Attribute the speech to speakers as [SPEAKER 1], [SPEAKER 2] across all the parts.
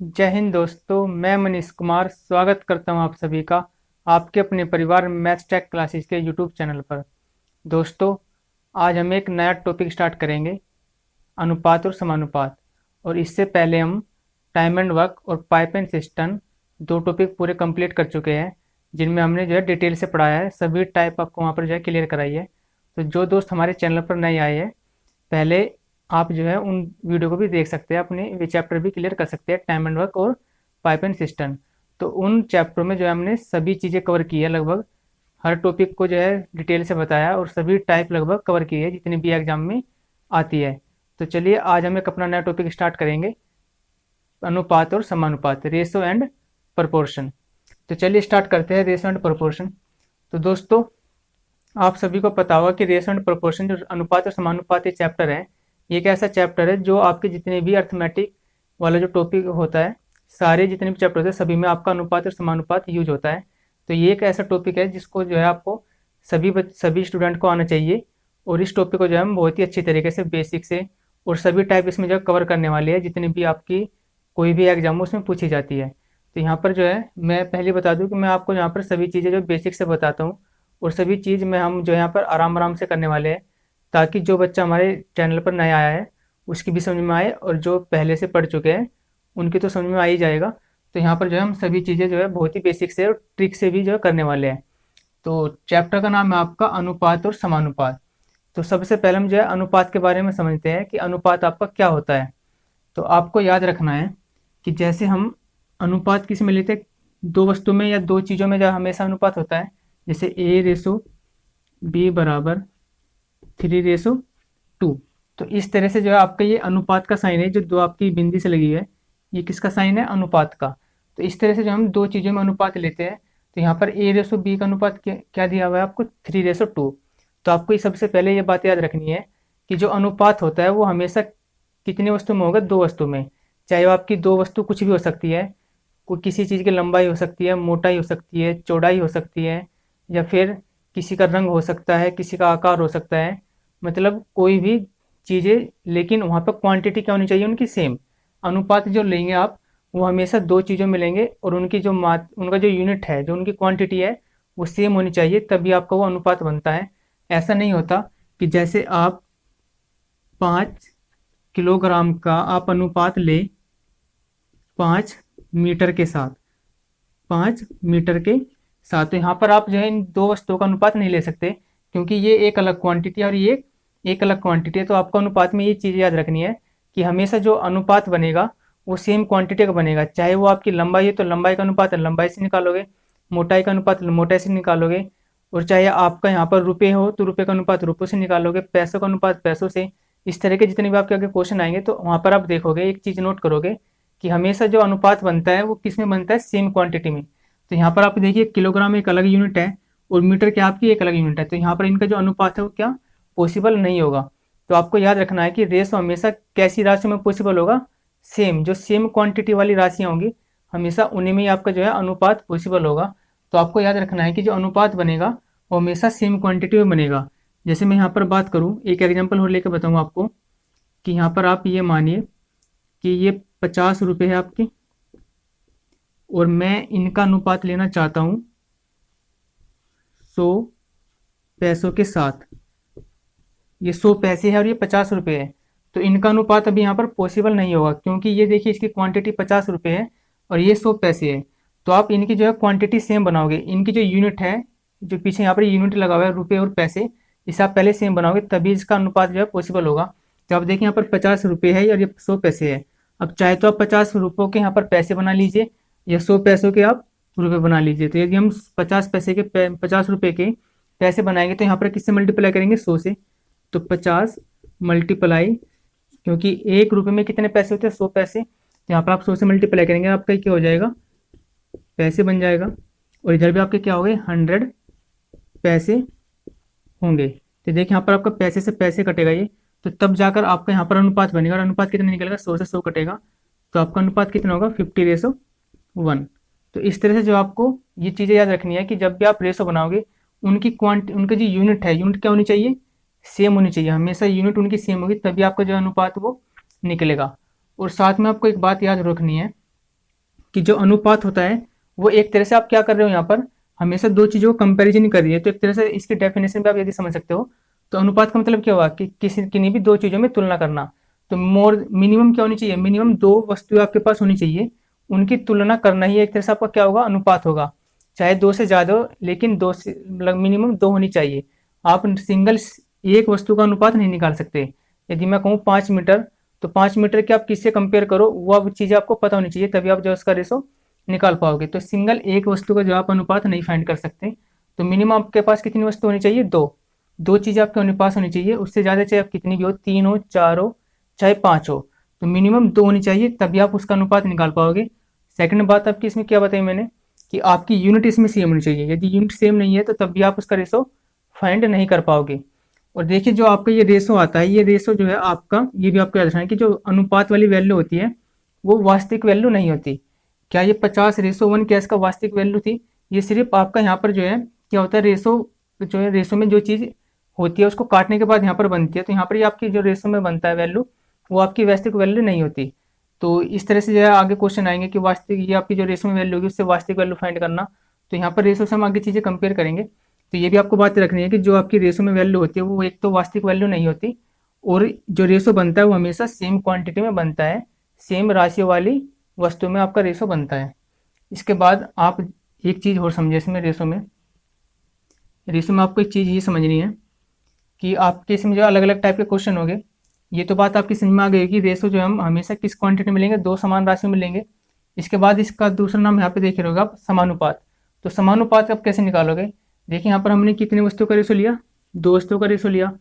[SPEAKER 1] जय हिंद दोस्तों, मैं मनीष कुमार स्वागत करता हूं आप सभी का आपके अपने परिवार मैथ्स टेक क्लासेस के यूट्यूब चैनल पर। दोस्तों, आज हम एक नया टॉपिक स्टार्ट करेंगे, अनुपात और समानुपात। और इससे पहले हम टाइम एंड वर्क और पाइप एंड सिस्टम दो टॉपिक पूरे कंप्लीट कर चुके हैं, जिनमें हमने जो है डिटेल से पढ़ाया है, सभी टाइप आपको वहाँ पर जो है क्लियर कराई है। तो जो दोस्त हमारे चैनल पर नए आए हैं, पहले आप जो है उन वीडियो को भी देख सकते हैं, अपने वे चैप्टर भी क्लियर कर सकते हैं, टाइम एंड वर्क और पाइप एंड सिस्टम। तो उन चैप्टरों में जो है हमने सभी चीज़ें कवर की है, लगभग हर टॉपिक को जो है डिटेल से बताया और सभी टाइप लगभग कवर की है जितनी भी एग्जाम में आती है। तो चलिए आज हम एक अपना नया टॉपिक स्टार्ट करेंगे, अनुपात और समानुपात, रेशो एंड प्रपोर्शन। तो चलिए स्टार्ट करते हैं रेशो एंड प्रपोर्शन। तो दोस्तों, आप सभी को पता होगा कि रेशो एंड प्रोपोर्शन जो अनुपात और समानुपात ये चैप्टर है, ये एक ऐसा चैप्टर है जो आपके जितने भी अर्थमेटिक वाला जो टॉपिक होता है, सारे जितने भी चैप्टर होते हैं सभी में आपका अनुपात और समानुपात यूज होता है। तो ये एक ऐसा टॉपिक है जिसको जो है आपको सभी स्टूडेंट को आना चाहिए। और इस टॉपिक को जो है हम बहुत ही अच्छी तरीके से बेसिक से और सभी टाइप इसमें जो कवर करने वाले हैं, जितनी भी आपकी कोई भी एग्जाम हो उसमें पूछी जाती है। तो यहाँ पर जो है मैं पहले बता दूं कि मैं आपको यहाँ पर सभी चीज़ें जो बेसिक से बताता हूँ, और सभी चीज़ में हम जो यहाँ पर आराम आराम से करने वाले हैं, ताकि जो बच्चा हमारे चैनल पर नया आया है उसकी भी समझ में आए, और जो पहले से पढ़ चुके हैं उनकी तो समझ में आ ही जाएगा। तो यहाँ पर जो है हम सभी चीज़ें जो है बहुत ही बेसिक से और ट्रिक से भी जो है करने वाले हैं। तो चैप्टर का नाम है आपका अनुपात और समानुपात। तो सबसे पहले हम जो है अनुपात के बारे में समझते हैं कि अनुपात आपका क्या होता है। तो आपको याद रखना है कि जैसे हम अनुपात किस में लेते हैं, दो वस्तु में या दो चीज़ों में जो हमेशा अनुपात होता है, जैसे A/B बराबर 3/2। तो इस तरह से जो है आपका ये अनुपात का साइन है, जो दो आपकी बिंदी से लगी है, ये किसका साइन है, अनुपात का। तो इस तरह से जो हम दो चीज़ों में अनुपात लेते हैं, तो यहाँ पर A/B का अनुपात क्या दिया हुआ है आपको, 3/2। तो आपको ये सबसे पहले ये बात याद रखनी है कि जो अनुपात होता है वो हमेशा कितनी वस्तु में होगा, दो वस्तु में। चाहे वो आपकी दो वस्तु कुछ भी हो सकती है, कोई किसी चीज़ की लंबाई हो सकती है, मोटाई हो सकती है, चौड़ाई हो सकती है, या फिर किसी का रंग हो सकता है, किसी का आकार हो सकता है, मतलब कोई भी चीज़ें। लेकिन वहाँ पर क्वांटिटी क्या होनी चाहिए, उनकी सेम। अनुपात जो लेंगे आप, वो हमेशा दो चीज़ों में लेंगे, और उनकी जो उनका जो यूनिट है, जो उनकी क्वांटिटी है, वो सेम होनी चाहिए, तभी आपका वो अनुपात बनता है। ऐसा नहीं होता कि जैसे आप 5 किलोग्राम का आप अनुपात ले 5 मीटर के साथ, 5 मीटर के साथ, तो यहाँ पर आप जो है इन दो वस्तुओं का अनुपात नहीं ले सकते, क्योंकि ये एक अलग क्वांटिटी है और ये एक अलग क्वांटिटी है। तो आपको अनुपात में ये चीज़ याद रखनी है कि हमेशा जो अनुपात बनेगा वो सेम क्वांटिटी का बनेगा। चाहे वो आपकी लंबाई है तो लंबाई का अनुपात लंबाई से निकालोगे, मोटाई का अनुपात मोटाई से निकालोगे, और चाहे आपका यहाँ पर रुपये हो तो रुपये का अनुपात रुपये से निकालोगे, पैसों का अनुपात पैसों से। इस तरह के जितने भी आपके आगे क्वेश्चन आएंगे तो वहाँ पर आप देखोगे, एक चीज़ नोट करोगे कि हमेशा जो अनुपात बनता है वो किस में बनता है, सेम क्वांटिटी में। तो यहाँ पर आप देखिए, किलोग्राम एक अलग यूनिट है और मीटर क्या आपकी एक अलग यूनिट है, तो यहाँ पर इनका जो अनुपात है वो क्या पॉसिबल नहीं होगा। तो आपको याद रखना है कि रेशो हमेशा कैसी राशियों में पॉसिबल होगा, सेम, जो सेम क्वांटिटी वाली राशियाँ होंगी हमेशा उन्हीं में ही आपका जो है अनुपात पॉसिबल होगा। तो आपको याद रखना है कि जो अनुपात बनेगा वो हमेशा सेम क्वांटिटी में बनेगा। जैसे मैं यहाँ पर बात करूँ, एक एग्जाम्पल और लेकर बताऊँ आपको, कि यहाँ पर आप ये मानिए कि ये 50 रुपये है आपकी, और मैं इनका अनुपात लेना चाहता हूँ 100 पैसों के साथ। ये 100 पैसे है और ये 50 रुपये है, तो इनका अनुपात अभी यहाँ पर पॉसिबल नहीं होगा, क्योंकि ये देखिए इसकी क्वांटिटी 50 रुपये है और ये 100 पैसे है। तो आप इनकी जो है क्वांटिटी सेम बनाओगे, इनकी जो यूनिट है, जो पीछे यहाँ पर यूनिट लगा हुआ है रुपये और पैसे, इसे आप पहले सेम बनाओगे तभी इसका अनुपात जो है पॉसिबल होगा। तो आप देखिए यहाँ पर 50 रुपये है और ये 100 पैसे है। अब चाहे तो आप 50 रुपयों के यहाँ पर पैसे बना लीजिए, या 100 पैसों के आप रुपये बना लीजिए। तो यदि हम 50 पैसे के 50 रुपये के पैसे बनाएंगे तो यहाँ पर किससे मल्टीप्लाई करेंगे, 100 से। तो 50 मल्टीप्लाई, क्योंकि एक रुपये में कितने पैसे होते हैं, 100 पैसे, तो यहाँ पर आप 100 से मल्टीप्लाई करेंगे, आपका क्या हो जाएगा, पैसे बन जाएगा। और इधर भी आपके क्या हो गए, 100 पैसे होंगे। तो देखिए यहाँ पर आपका पैसे से पैसे कटेगा ये, तो तब जाकर आपका यहाँ पर अनुपात बनेगा, और अनुपात कितना निकलेगा, 100 से 100 कटेगा, तो आपका अनुपात कितना होगा, 50/1। तो इस तरह से जो आपको ये चीज़ें याद रखनी है कि जब भी आप रेशो बनाओगे, उनकी जो यूनिट है, यूनिट क्या होनी चाहिए, सेम होनी चाहिए, हमेशा यूनिट उनकी सेम होगी, तभी आपका जो अनुपात वो निकलेगा। और साथ में आपको एक बात याद रखनी है कि जो अनुपात होता है वो एक तरह से आप क्या कर रहे हो यहाँ पर, हमेशा दो चीज़ों को कंपैरिजन कर रही है। तो एक तरह से इसकी डेफिनेशन भी आप यदि समझ सकते हो तो अनुपात का मतलब क्या हुआ कि किसी किन्हीं भी दो चीज़ों में तुलना करना। तो मोर मिनिमम क्या होनी चाहिए, मिनिमम दो वस्तुएं आपके पास होनी चाहिए, उनकी तुलना करना ही एक तरह से आपका क्या होगा, अनुपात होगा। चाहे दो से ज़्यादा हो, लेकिन दो से मतलब मिनिमम दो होनी चाहिए। आप सिंगल एक वस्तु का अनुपात नहीं निकाल सकते। यदि मैं कहूँ 5 मीटर, तो 5 मीटर के आप किससे कंपेयर करो, वो अब चीज़ें आपको पता होनी चाहिए, तभी आप जो उसका रेशो निकाल पाओगे। तो सिंगल एक वस्तु का जो आप अनुपात नहीं फाइंड कर सकते, तो मिनिमम आपके पास कितनी वस्तु होनी चाहिए, दो। दो चीज़ें आपके अनुपात होनी चाहिए, उससे ज़्यादा चाहे आप कितनी भी हो, 3 हो, 4 हो, चाहे 5 हो, तो मिनिमम दो होनी चाहिए, तभी आप उसका अनुपात निकाल पाओगे। सेकंड बात आपकी इसमें क्या बताई मैंने, कि आपकी यूनिट इसमें सेम होनी चाहिए। यदि यूनिट सेम नहीं है तो तब भी आप उसका रेशो फाइंड नहीं कर पाओगे। और देखिए जो आपका ये रेशो आता है, ये रेशो जो है आपका, ये भी आपको याद रखना है कि जो अनुपात वाली वैल्यू होती है वो वास्तविक वैल्यू नहीं होती। क्या ये 50:1 क्या इसका वास्तविक वैल्यू थी, ये सिर्फ आपका यहाँ पर जो है क्या होता है, रेशो जो है, रेशो में जो चीज़ होती है उसको काटने के बाद यहाँ पर बनती है, तो यहाँ पर ये आपकी जो रेशो में बनता है वैल्यू, वो आपकी वास्तविक वैल्यू नहीं होती। तो इस तरह से जो है आगे क्वेश्चन आएंगे कि वास्तविक, ये आपकी जो रेशो में वैल्यू होगी उससे वास्तविक वैल्यू फाइंड करना। तो यहाँ पर रेशो से हम आगे चीज़ें कंपेयर करेंगे। तो ये भी आपको बात रखनी है कि जो आपकी रेशो में वैल्यू होती है वो एक तो वास्तविक वैल्यू नहीं होती, और जो रेशो बनता है वो हमेशा सेम क्वांटिटी में बनता है, सेम राशि वाली वस्तु में आपका रेशो बनता है। इसके बाद आप एक चीज़ और समझे इसमें, रेशो में आपको एक चीज़ ये समझनी है कि आपके इसमें जो अलग अलग टाइप के क्वेश्चन होंगे, ये तो बात आपकी समझ में आ गई कि रेशो जो हम हमेशा किस क्वांटिटी में लेंगे, दो समान राशि में लेंगे। इसके बाद इसका दूसरा नाम यहाँ पे देख रहे होगा आप, समानुपात। तो समानुपात आप कैसे निकालोगे, देखिए यहाँ पर हमने कितने वस्तुओं का रेशो लिया, दो वस्तुओं का रेशो लिया।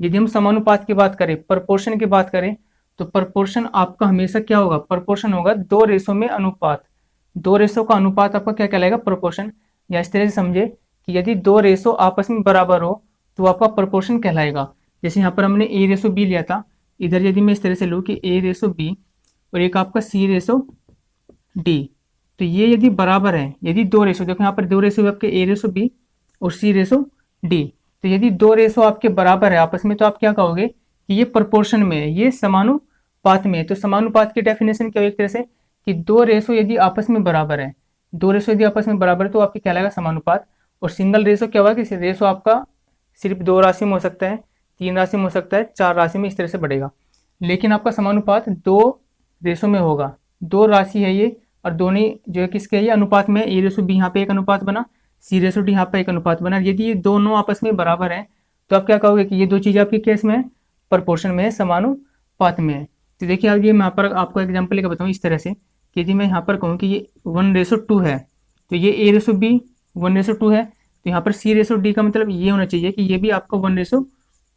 [SPEAKER 1] यदि हम समानुपात की बात करें, प्रपोर्शन की बात करें, तो प्रपोर्शन आपका हमेशा क्या होगा, प्रपोर्शन होगा दो रेशो में अनुपात। दो रेशो का अनुपात आपका क्या कहलाएगा, प्रोपोर्शन। या इस तरह से समझे कि यदि दो रेशो आपस में बराबर हो तो आपका प्रोपोर्शन कहलाएगा। जैसे यहाँ पर हमने A:B लिया था, इधर यदि मैं इस तरह से लूँ कि A:B और एक आपका C:D, तो ये यदि बराबर है, यदि दो रेशो, देखो यहाँ पर दो रेशो आपके A:B और C:D, तो यदि दो रेशो आपके बराबर है आपस में, तो आप क्या कहोगे कि ये प्रोपोर्शन में है, ये समानुपात में है। तो समानुपात की डेफिनेशन क्या है, एक तरह से कि दो रेशो यदि आपस में बराबर है, दो रेशो यदि आपस में बराबर है तो आपके कहलाएगा समानुपात। और सिंगल रेशो क्या होगा कि रेशो आपका सिर्फ दो राशि में हो सकता है, तीन राशि में हो सकता है, चार राशि में, इस तरह से बढ़ेगा। लेकिन आपका समानुपात दो रेशो में होगा, दो राशि है ये, और दोनों जो है किसके है, ये अनुपात में, A:B यहाँ पे एक अनुपात बना, C:D यहाँ पे एक अनुपात बना। यदि ये दोनों आपस में बराबर है तो आप क्या कहोगे कि ये दो चीज़ें आपकी केस में है, प्रपोर्शन में है, समानुपात में है। तो देखिए अब ये मैं यहाँ पर आपको एग्जाम्पल लेकर बताऊँ इस तरह से कि यदि मैं यहाँ पर कहूँ कि ये 1:2 है, तो ये A:B 1:2 है, तो यहाँ पर C:D का मतलब ये होना चाहिए कि ये भी आपका 1:2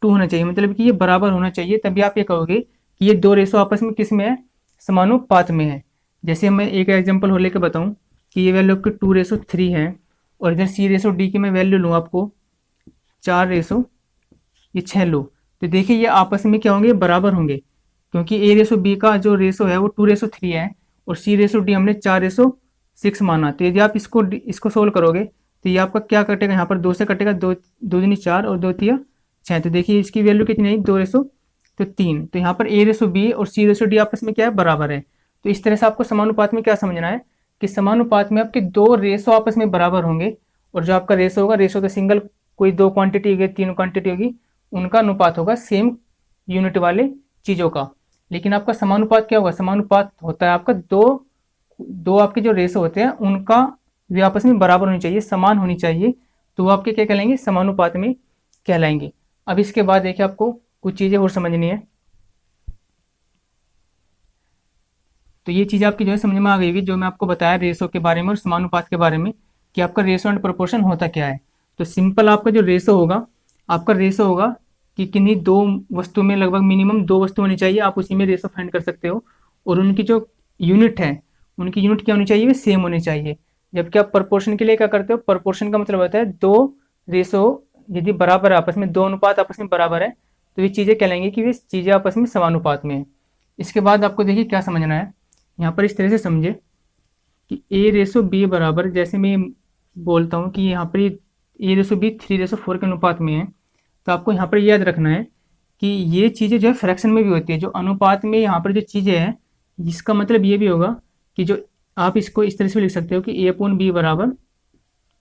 [SPEAKER 1] होना चाहिए, मतलब कि ये बराबर होना चाहिए, तभी आप ये कहोगे कि ये दो रेशो आपस में किस में है, समानुपात में है। जैसे मैं एक एग्जांपल हो लेकर बताऊं कि ये वैल्यू आपकी 2:3 है, और इधर C:D की मैं वैल्यू लूँ आपको 4:6 लूँ, तो देखिए ये आपस में क्या होंगे, बराबर होंगे, क्योंकि A:B का जो रेशो है वो 2:3 है और C:D हमने 4:6 माना। तो यदि आप इसको सोल्व करोगे तो ये आपका क्या कटेगा, यहाँ पर दो से कटेगा, दो दो दूनी 4 और दो तिया 6, तो देखिए इसकी वैल्यू कितनी है, 2:3। तो यहाँ पर A:B और C:D आपस में क्या है, बराबर है। तो इस तरह से आपको समानुपात में क्या समझना है कि समानुपात में आपके दो रेशो आपस में बराबर होंगे, और जो आपका रेशो होगा, रेशो तो सिंगल कोई दो क्वांटिटी होगी, तीन क्वांटिटी होगी, उनका अनुपात होगा सेम यूनिट वाले चीज़ों का। लेकिन आपका समानुपात क्या होगा, समानुपात होता है आपका दो दो आपके जो रेशो होते हैं उनका वे आपस में बराबर होनी चाहिए, समान होनी चाहिए, तो वो आपके क्या कहलाएंगे, समानुपात में कहलाएंगे। अब इसके बाद देखिए आपको कुछ चीज़ें और समझनी है। तो ये चीज़ आपकी जो है समझ में आ गई होगी, जो मैं आपको बताया रेशो के बारे में और समानुपात के बारे में कि आपका रेशो एंड प्रोपोर्शन होता क्या है। तो सिंपल आपका जो रेशो होगा, आपका रेशो होगा कि किन्हीं दो वस्तु में लगभग मिनिमम दो वस्तु होनी चाहिए, आप उसी में रेशो फाइंड कर सकते हो, और उनकी जो यूनिट है, उनकी यूनिट क्या होनी चाहिए, वे सेम होनी चाहिए। जबकि आप प्रोपोर्शन के लिए क्या करते हो, प्रोपोर्शन का मतलब होता है दो रेशो यदि बराबर है आपस में, दो अनुपात आपस में बराबर है, तो ये चीज़ें कहलाएंगी कि वे चीज़ें आपस में समानुपात में है। इसके बाद आपको देखिए क्या समझना है, यहाँ पर इस तरह से समझे कि A:B बराबर, जैसे मैं बोलता हूँ कि यहाँ पर A:B 3:4 के अनुपात में है, तो आपको यहाँ पर याद रखना है कि ये चीज़ें जो है फ्रैक्शन में भी होती है, जो अनुपात में यहाँ पर जो चीज़ें हैं, जिसका मतलब ये भी होगा कि जो आप इसको इस तरह से भी लिख सकते हो कि A/B बराबर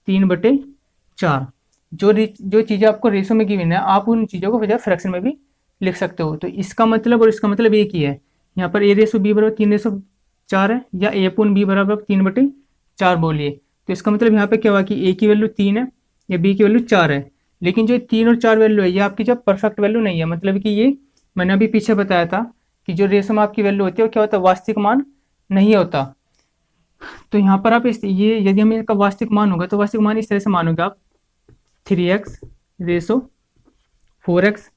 [SPEAKER 1] 3/4। जो चीज़ें आपको रेशो में गिवन है आप उन चीज़ों को फिर फ्रैक्शन में भी लिख सकते हो। तो इसका मतलब और इसका मतलब एक ही है। यहाँ पर A/B बराबर 3/4 है या A/B बराबर 3/4 बोलिए। तो इसका मतलब यहाँ पे क्या हुआ कि A की वैल्यू 3 है या B की वैल्यू 4 है। लेकिन जो 3 और 4 वैल्यू है ये आपकी जब परफेक्ट वैल्यू नहीं है, मतलब कि ये मैंने अभी पीछे बताया था कि जो रेशो में आपकी वैल्यू होती है वो क्या होता है, वास्तविक मान नहीं होता। तो यहाँ पर आप ये यदि हमें इसका वास्तविक मान होगा तो वास्तविक मान इस तरह से मानोगे आप 3x रेशो 4x।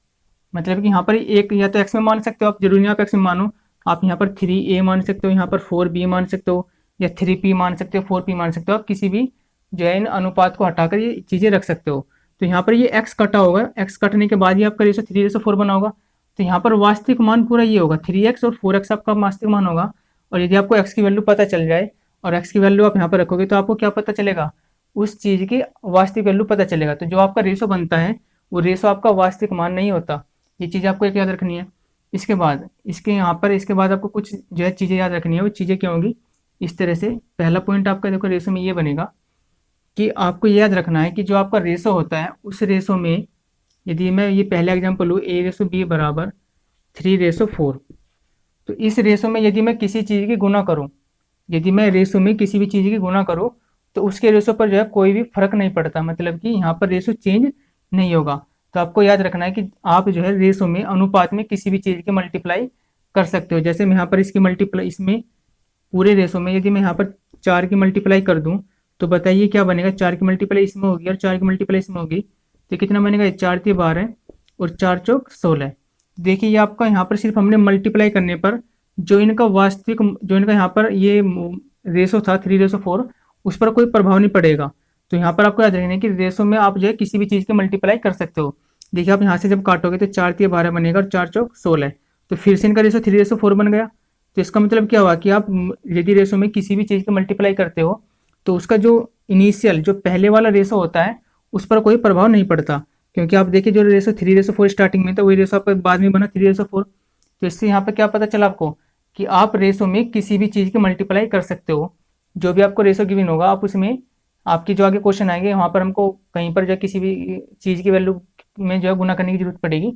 [SPEAKER 1] मतलब कि यहाँ पर एक या तो x में मान सकते हो आप, जरूरी नहीं आप x में मानो। आप यहाँ पर 3a मान सकते हो, यहाँ पर 4b मान सकते हो, या 3p मान सकते हो, 4p मान सकते हो। आप किसी भी जो है इन अनुपात को हटाकर ये चीज़ें रख सकते हो। तो यहाँ पर ये x कटा होगा, x कटने के बाद ही आपका रेशो 3/4 बना होगा। तो यहाँ पर वास्तविक मान पूरा ये होगा 3x और 4x आपका वास्तविक मान होगा। और यदि आपको x की वैल्यू पता चल जाए और x की वैल्यू आप यहाँ पर रखोगे तो आपको क्या पता चलेगा, उस चीज़ की वास्तविक वैल्यू पता चलेगा। तो जो आपका रेशो बनता है वो रेशो आपका वास्तविक मान नहीं होता। ये चीज़ आपको एक याद रखनी है। इसके बाद इसके बाद आपको कुछ जो है चीज़ें याद रखनी है। वो चीज़ें क्या होंगी इस तरह से। पहला पॉइंट आपका देखो रेशो में ये बनेगा कि आपको ये याद रखना है कि जो आपका रेशो होता है उस रेशो में, यदि मैं ये पहला एग्जाम्पल लूँ A/B बराबर 3/4, तो इस रेशो में यदि मैं किसी चीज़ की गुना करूँ, यदि मैं रेशो में किसी भी चीज़ की गुना करूँ तो उसके रेशो पर जो है कोई भी फर्क नहीं पड़ता, मतलब कि यहाँ पर रेशो चेंज नहीं होगा। तो आपको याद रखना है कि आप जो है रेशो में अनुपात में किसी भी चीज़ की मल्टीप्लाई कर सकते हो। जैसे मैं यहाँ पर इसकी मल्टीप्लाई, इसमें पूरे रेशो में यदि मैं यहाँ पर 4 की मल्टीप्लाई कर दूँ तो बताइए क्या बनेगा। 4 की मल्टीप्लाई इसमें होगी और 4 की मल्टीप्लाई इसमें होगी तो कितना बनेगा, 4 × 12 और 4 × 4 16। देखिए ये आपका यहाँ पर सिर्फ हमने मल्टीप्लाई करने पर जो इनका वास्तविक, जो इनका यहाँ पर ये रेशो था 3/4, उस पर कोई प्रभाव नहीं पड़ेगा। तो यहाँ पर आपको याद रखना है कि रेशो में आप जो है किसी भी चीज़ की मल्टीप्लाई कर सकते हो। देखिए आप यहाँ से जब काटोगे तो 4 × 12 बनेगा और 4 × 4 16, तो फिर से इनका रेशो 3/4 बन गया। तो इसका मतलब क्या हुआ कि आप यदि रेशो में किसी भी चीज़ की मल्टीप्लाई करते हो तो उसका जो इनिशियल जो पहले वाला रेशो होता है उस पर कोई प्रभाव नहीं पड़ता। क्योंकि आप देखिए जो रेशो 3/4 स्टार्टिंग में था वही रेशो आपका बाद में बना 3/4। तो इससे यहाँ पर क्या पता चला आपको कि आप रेशो में किसी भी चीज़ की मल्टीप्लाई कर सकते हो। जो भी आपको रेशो गिवन होगा आप उसमें, आपकी जो आगे क्वेश्चन आएंगे वहाँ पर हमको कहीं पर जो है किसी भी चीज़ की वैल्यू में जो है गुना करने की जरूरत पड़ेगी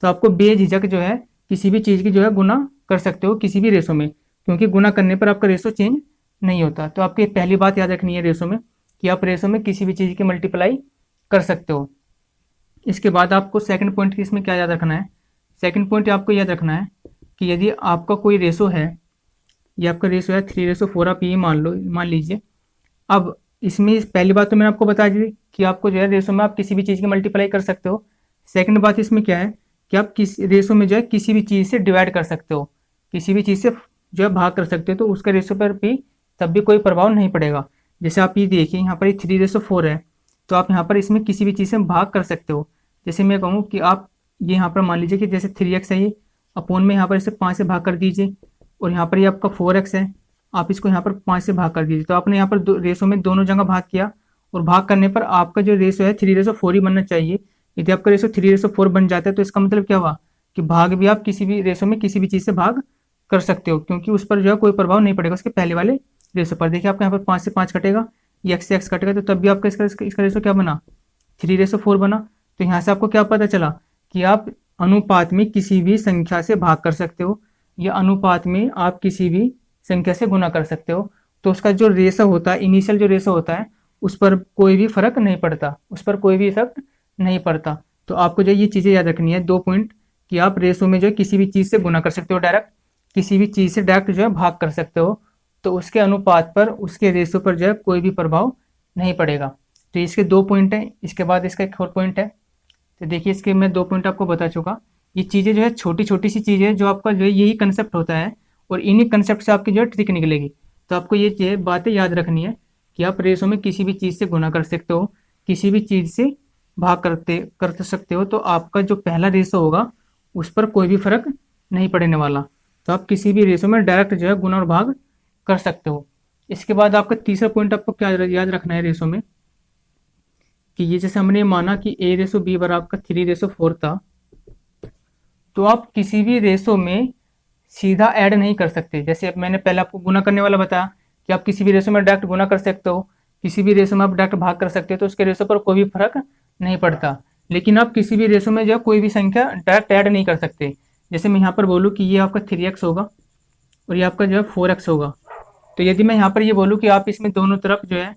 [SPEAKER 1] तो आपको बेझिझक जो है किसी भी चीज़ की जो है गुना कर सकते हो किसी भी रेशो में, क्योंकि गुना करने पर आपका रेशो चेंज नहीं होता। तो आपकी पहली बात याद रखनी है रेशो में कि आप रेशो में किसी भी चीज़ की मल्टीप्लाई कर सकते हो। इसके बाद आपको सेकंड पॉइंट की इसमें क्या याद रखना है, सेकंड पॉइंट आपको याद रखना है कि यदि आपका कोई रेशो है, ये आपका रेशो है 3/4, आप ये मान लीजिए। अब इसमें पहली बात तो मैंने आपको बता दी कि आपको जो है रेशो में आप किसी भी चीज़ की मल्टीप्लाई कर सकते हो। सेकंड बात इसमें क्या है कि आप किस रेशो में जो है किसी भी चीज़ से डिवाइड कर सकते हो, किसी भी चीज़ से जो है भाग कर सकते हो, तो उसके रेशो पर भी तब भी कोई प्रभाव नहीं पड़ेगा। जैसे आप ये देखिए यहाँ पर ये 3/4 है तो आप यहाँ पर इसमें किसी भी चीज़ से भाग कर सकते हो। जैसे मैं कहूँ कि आप ये यहाँ पर मान लीजिए कि जैसे 3x है ये अपोन में यहाँ पर इसे 5 से भाग कर दीजिए, और यहाँ पर ये आपका 4x है, आप इसको यहाँ पर 5 से भाग कर दीजिए। तो आपने यहाँ पर रेशो में दोनों जगह भाग किया और भाग करने पर आपका जो रेशो है 3/4 ही बनना चाहिए। यदि आपका रेशो 3/4 बन जाता है तो इसका मतलब क्या हुआ कि भाग भी आप किसी भी रेशो में किसी भी चीज़ से भाग कर सकते हो, क्योंकि उस पर जो है कोई प्रभाव नहीं पड़ेगा उसके पहले वाले रेशो पर। देखिए आपका यहाँ पर 5 से 5 कटेगा, ये x से x कटेगा, तो तब भी आपका इसका रेशो क्या बना, 3/4 बना। तो यहाँ से आपको क्या पता चला कि आप अनुपात में किसी भी संख्या से भाग कर सकते हो या अनुपात में आप किसी भी संख्या से गुना कर सकते हो। तो उसका जो रेशो होता है, इनिशियल जो रेशो होता है, उस पर कोई भी फर्क नहीं पड़ता, उस पर कोई भी इफेक्ट नहीं पड़ता। तो आपको जो ये चीज़ें याद रखनी है, 2 पॉइंट, कि आप रेशो में जो है किसी भी चीज़ से गुना कर सकते हो डायरेक्ट, किसी भी चीज़ से डायरेक्ट जो है भाग कर सकते हो, तो उसके अनुपात पर, उसके रेशो पर जो है कोई भी प्रभाव नहीं पड़ेगा। तो इसके 2 पॉइंट हैं। इसके बाद इसका एक और पॉइंट है। तो देखिए इसके मैं 2 पॉइंट आपको बता चुका। ये चीज़ें जो है छोटी छोटी सी चीज़ें जो आपका जो है यही कंसेप्ट होता है और इन्हीं कंसेप्ट से आपकी जो है ट्रिक निकलेगी। तो आपको ये बातें याद रखनी है कि आप रेशो में किसी भी चीज़ से गुना कर सकते हो, किसी भी चीज़ से भाग कर सकते हो, तो आपका जो पहला रेशो होगा उस पर कोई भी फर्क नहीं पड़ने वाला। तो आप किसी भी रेशो में डायरेक्ट जो है गुना और भाग कर सकते हो। इसके बाद आपका तीसरा पॉइंट आपको क्या याद रखना है रेशो में, कि ये जैसे हमने माना कि A/B बराबर आपका 3/4 था, तो आप किसी भी रेशो में सीधा ऐड नहीं कर सकते। जैसे अब मैंने पहले आपको गुना करने वाला बताया कि आप किसी भी रेशो में डायरेक्ट गुना कर सकते हो, किसी भी रेशो में आप डायरेक्ट भाग कर सकते हो, तो उसके रेशो पर कोई भी फर्क नहीं पड़ता। लेकिन आप किसी भी रेशो में जो है कोई भी संख्या डायरेक्ट ऐड नहीं कर सकते। जैसे मैं यहाँ पर बोलूँ कि ये आपका 3x होगा और ये आपका जो है 4x होगा, तो यदि मैं यहाँ पर ये बोलूँ कि आप इसमें दोनों तरफ जो है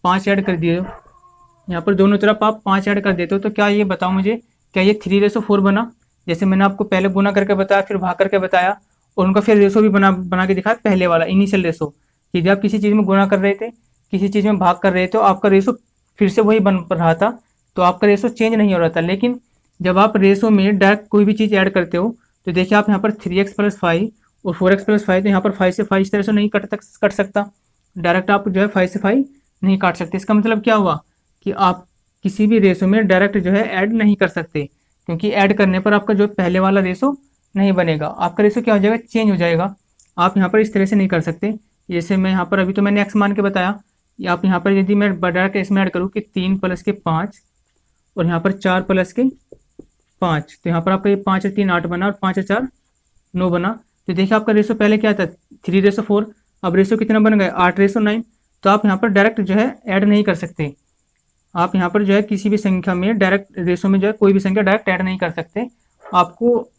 [SPEAKER 1] 5 ऐड कर दिए, यहाँ पर दोनों तरफ आप 5 ऐड कर देते हो, तो क्या ये बताओ मुझे, क्या ये 3:4 बना? जैसे मैंने आपको पहले गुना करके बताया, फिर भाग करके बताया, और उनका फिर रेशो भी बना बना के दिखाया, पहले वाला इनिशियल रेशो, कि जब आप किसी चीज़ में गुना कर रहे थे, किसी चीज़ में भाग कर रहे थे, तो आपका रेशो फिर से वही बन रहा था, तो आपका रेशो चेंज नहीं हो रहा था। लेकिन जब आप रेशो में डायरेक्ट कोई भी चीज़ ऐड करते हो, तो देखिए आप यहाँ पर 3x + 5 और 4x + 5, तो यहाँ पर 5 से 5 इस तरह से नहीं कट सकता, डायरेक्ट आप जो है 5 से 5 नहीं काट सकते। इसका मतलब क्या हुआ कि आप किसी भी रेशो में डायरेक्ट जो है ऐड नहीं कर सकते, क्योंकि ऐड करने पर आपका जो पहले वाला रेशो नहीं बनेगा, आपका रेशो क्या हो जाएगा, चेंज हो जाएगा। आप यहाँ पर इस तरह से नहीं कर सकते। जैसे मैं यहाँ पर अभी तो मैंने x मान के बताया, या आप यहाँ पर यदि मैं डायरेक्ट इसमें ऐड करूँ कि 3 + के 5 और यहाँ पर 4 + के 5, तो यहाँ पर आपका ये 5 और 3 8 बना और 5 और 4 9 बना। तो देखिए आपका रेशो पहले क्या था, 3:4, अब रेशो कितना बन गया, 8:9। तो आप यहाँ पर डायरेक्ट जो है ऐड नहीं कर सकते। आप यहाँ पर जो है किसी भी संख्या में डायरेक्ट रेशो में जो है कोई भी संख्या डायरेक्ट ऐड नहीं कर सकते। आपको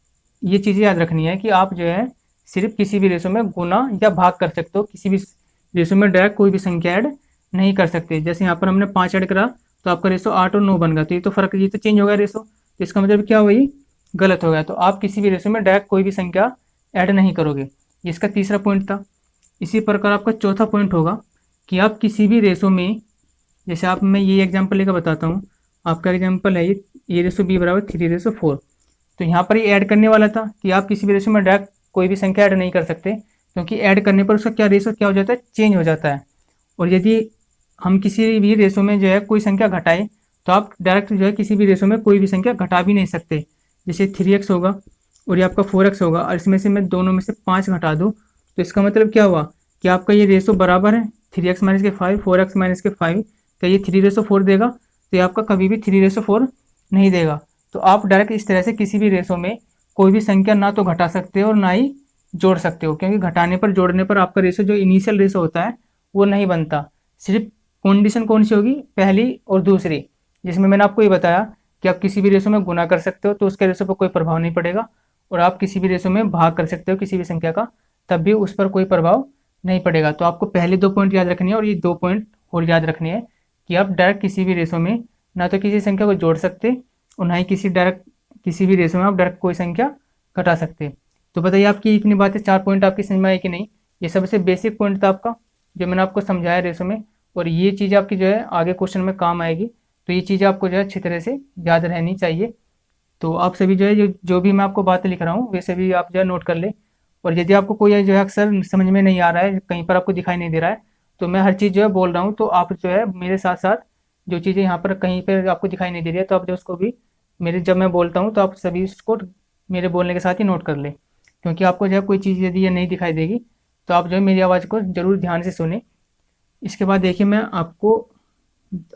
[SPEAKER 1] ये चीज़ें याद रखनी है कि आप जो है सिर्फ किसी भी रेशो में गुना या भाग कर सकते हो, किसी भी रेशो में डायरेक्ट कोई भी संख्या ऐड नहीं कर सकते। जैसे यहाँ पर हमने 5 ऐड करा तो आपका रेशो 8 और 9 बन गया, तो ये तो फर्क, ये तो चेंज हो गया रेशो, तो इसका मतलब क्या हुआ, ये गलत हो गया। तो आप किसी भी रेशो में डायरेक्ट कोई भी संख्या ऐड नहीं करोगे। ये इसका तीसरा पॉइंट था। इसी प्रकार आपका चौथा पॉइंट होगा कि आप किसी भी रेशो में, जैसे आप, मैं ये एग्जांपल लेकर बताता हूँ। आपका एग्जांपल है ये रेशो b = 3:4। तो यहाँ पर ये ऐड करने वाला था कि आप किसी भी रेशो में डायरेक्ट कोई भी संख्या ऐड नहीं कर सकते, क्योंकि ऐड करने पर उसका क्या रेशो क्या हो जाता है, चेंज हो जाता है। और यदि हम किसी भी रेशो में जो है कोई संख्या घटाएं, तो आप डायरेक्ट जो है किसी भी रेशो में कोई भी संख्या घटा भी नहीं सकते। जैसे 3x होगा और ये आपका 4x होगा, और इसमें से मैं दोनों में से 5 घटा दूँ, तो इसका मतलब क्या हुआ कि आपका ये रेशो बराबर है 3x - के 5, 4x - के 5, तो ये 3:4 देगा, तो ये आपका कभी भी 3:4 नहीं देगा। तो आप डायरेक्ट इस तरह से किसी भी रेशो में कोई भी संख्या ना तो घटा सकते हो और ना ही जोड़ सकते हो, क्योंकि घटाने पर जोड़ने पर आपका रेशो जो इनिशियल रेशो होता है वो नहीं बनता। सिर्फ कंडीशन कौन सी होगी, पहली और दूसरी, जिसमें मैंने आपको ये बताया कि आप किसी भी रेशो में गुना कर सकते हो तो उसके रेशो पर कोई प्रभाव नहीं पड़ेगा, और आप किसी भी रेशो में भाग कर सकते हो किसी भी संख्या का, तब भी उस पर कोई प्रभाव नहीं पड़ेगा। तो आपको पहले 2 पॉइंट याद रखनी है, और ये 2 पॉइंट और याद रखने हैं कि आप डायरेक्ट किसी भी रेशो में ना तो किसी संख्या को जोड़ सकते और ना ही किसी भी रेशो में आप डायरेक्ट कोई संख्या घटा सकते। तो बताइए आपकी इतनी बातें, 4 पॉइंट आपकी समझ में आए कि नहीं? ये सबसे बेसिक पॉइंट था आपका जो मैंने आपको समझाया रेशो में, और ये चीज़ आपकी जो है आगे क्वेश्चन में काम आएगी। तो ये चीज़ आपको जो है अच्छी तरह से याद रहनी चाहिए। तो आप सभी जो है जो भी मैं आपको बातें लिख रहा हूँ वे सभी आप जो है नोट कर ले। और यदि आपको कोई जो है अक्सर समझ में नहीं आ रहा है, कहीं पर आपको दिखाई नहीं दे रहा है, तो मैं हर चीज़ जो है बोल रहा हूँ, तो आप जो है मेरे साथ साथ जो चीज़ें यहाँ पर कहीं पर आपको दिखाई नहीं दे रही है, तो आप जो उसको भी मेरे, जब मैं बोलता हूँ तो आप सभी उसको मेरे बोलने के साथ ही नोट कर ले, क्योंकि आपको जो है कोई चीज़ यदि ये नहीं दिखाई देगी तो आप जो है मेरी आवाज़ को ज़रूर ध्यान से सुने। इसके बाद देखिए मैं आपको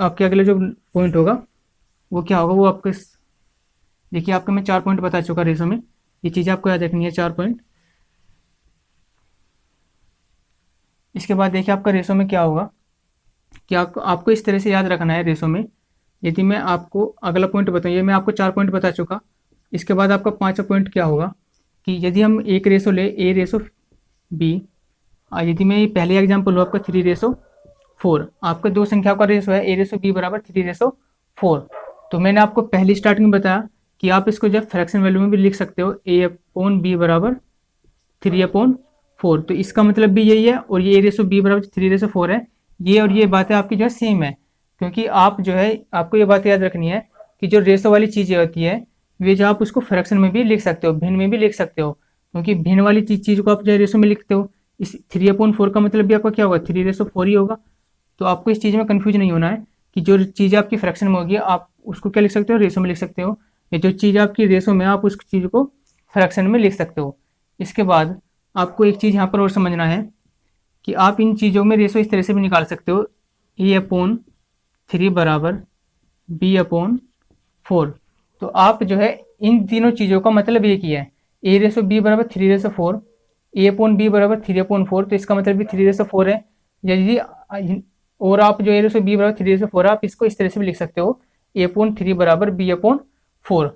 [SPEAKER 1] आपके अगले जो पॉइंट होगा वो क्या होगा, वो आपके, देखिए आपको मैं 4 पॉइंट बता चुका रेशो में, ये चीज़ आपको याद रखनी है 4 पॉइंट। इसके बाद देखिए आपका रेशो में क्या होगा कि आपको इस तरह से याद रखना है रेशो में। यदि मैं आपको अगला पॉइंट बताऊँ, ये मैं आपको 4 पॉइंट बता चुका। इसके बाद आपका 5वां पॉइंट क्या होगा कि यदि हम एक रेशो ले a:b, यदि मैं पहले एग्जाम्पल हो आपका 3:4, आपका दो संख्याओं का रेशो है a:b = 3:4। तो मैंने आपको पहली स्टार्टिंग में बताया कि आप इसको जब फ्रैक्शन वैल्यू में भी लिख सकते हो, a/b = 3/4। तो इसका मतलब भी यही है, और ये a:b = 3:4 है। ये और ये बातें आपकी जो है सेम है, क्योंकि आप जो है आपको ये बात याद रखनी है कि जो रेशो वाली चीज़ें होती है वे जो आप उसको फ्रैक्शन में भी लिख सकते हो, भिन्न में भी लिख सकते हो, क्योंकि भिन्न वाली चीज़ को आप जो है रेशो में लिखते हो। इस 3/4 का मतलब भी आपका क्या होगा, 3:4 ही होगा। तो आपको इस चीज़ में कन्फ्यूज नहीं होना है कि जो चीज़ आपकी फ्रैक्शन में होगी आप उसको क्या लिख सकते हो, रेशो में लिख सकते हो, या जो चीज़ आपकी रेशो में आप उस चीज़ को फ्रैक्शन में लिख सकते हो। इसके बाद आपको एक चीज़ यहाँ पर और समझना है कि आप इन चीज़ों में रेशो इस तरह से भी निकाल सकते हो, a/3 = b/4। तो आप जो है इन तीनों चीज़ों का मतलब एक ही है, a:b = 3:4, a/b = 3/4, तो इसका मतलब भी 3:4 है। यदि और आप जो a रेशो b बराबर 3/4, आप इसको इस तरह से भी लिख सकते हो, a/3 बराबर b/4।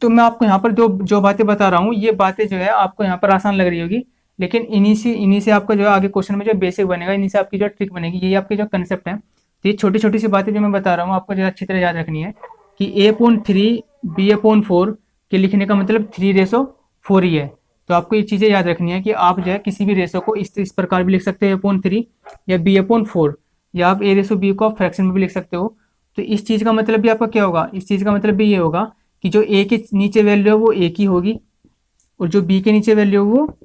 [SPEAKER 1] तो मैं आपको यहाँ पर जो जो बातें बता रहा हूँ, ये बातें जो है आपको यहाँ पर आसान लग रही होगी, लेकिन इन्हीं से आपका जो है आगे क्वेश्चन में जो बेसिक बनेगा, इन्हीं से आपकी जो ट्रिक बनेगी, यही आपके जो कंसेप्ट है। तो ये छोटी छोटी सी बातें जो मैं बता रहा हूँ आपको जो अच्छी तरह याद रखनी है कि a/3 b/4 के लिखने का मतलब 3/4 ही है। तो आपको ये चीज़ें याद रखनी है कि आप जो है किसी भी रेशो को इस प्रकार भी लिख सकते हो a/3 या b/4, या आप a/b को फ्रैक्शन में भी लिख सकते हो। तो इस चीज़ का मतलब भी आपका क्या होगा, इस चीज़ का मतलब भी ये होगा कि जो a के नीचे वैल्यू है वो a की होगी, और जो b के नीचे वैल्यू है वो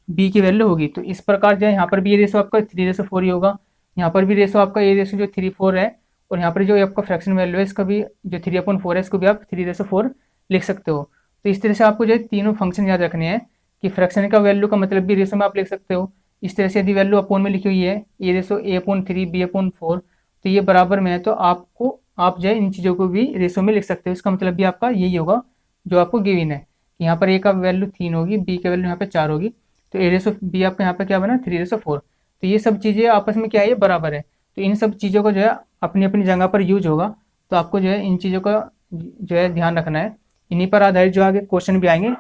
[SPEAKER 1] b की वैल्यू होगी। तो इस प्रकार जो है यहाँ पर भी ये रेशो आपका 3/4 ही होगा, यहाँ पर भी रेशो आपका ये रेशो जो 3/4 है, और यहाँ पर जो आपका फ्रैक्शन वैल्यू है इसका भी जो 3/4 है, इसको भी आप 3/4 लिख सकते हो। तो इस तरह से आपको जो है तीनों फंक्शन याद रखने हैं कि फ्रैक्शन का वैल्यू का मतलब भी रेशो में आप लिख सकते हो। इस तरह से यदि वैल्यू अपोन में लिखी हुई है ये रेशो a/3 b/4, तो ये बराबर में है, तो आपको आप जो है इन चीज़ों को भी रेशो में लिख सकते हो। इसका मतलब भी आपका यही होगा जो आपको गिवन है। यहाँ पर a का वैल्यू 3 होगी, b का वैल्यू यहाँ पे 4 होगी, तो a/b आपका यहाँ पे क्या बना 3/4। तो ये सब चीज़ें आपस में क्या है, ये बराबर है। तो इन सब चीज़ों को जो है अपनी अपनी जगह पर यूज होगा, तो आपको जो है इन चीज़ों का जो है ध्यान रखना है। इन्हीं पर आधारित जो आगे क्वेश्चन भी आएंगे,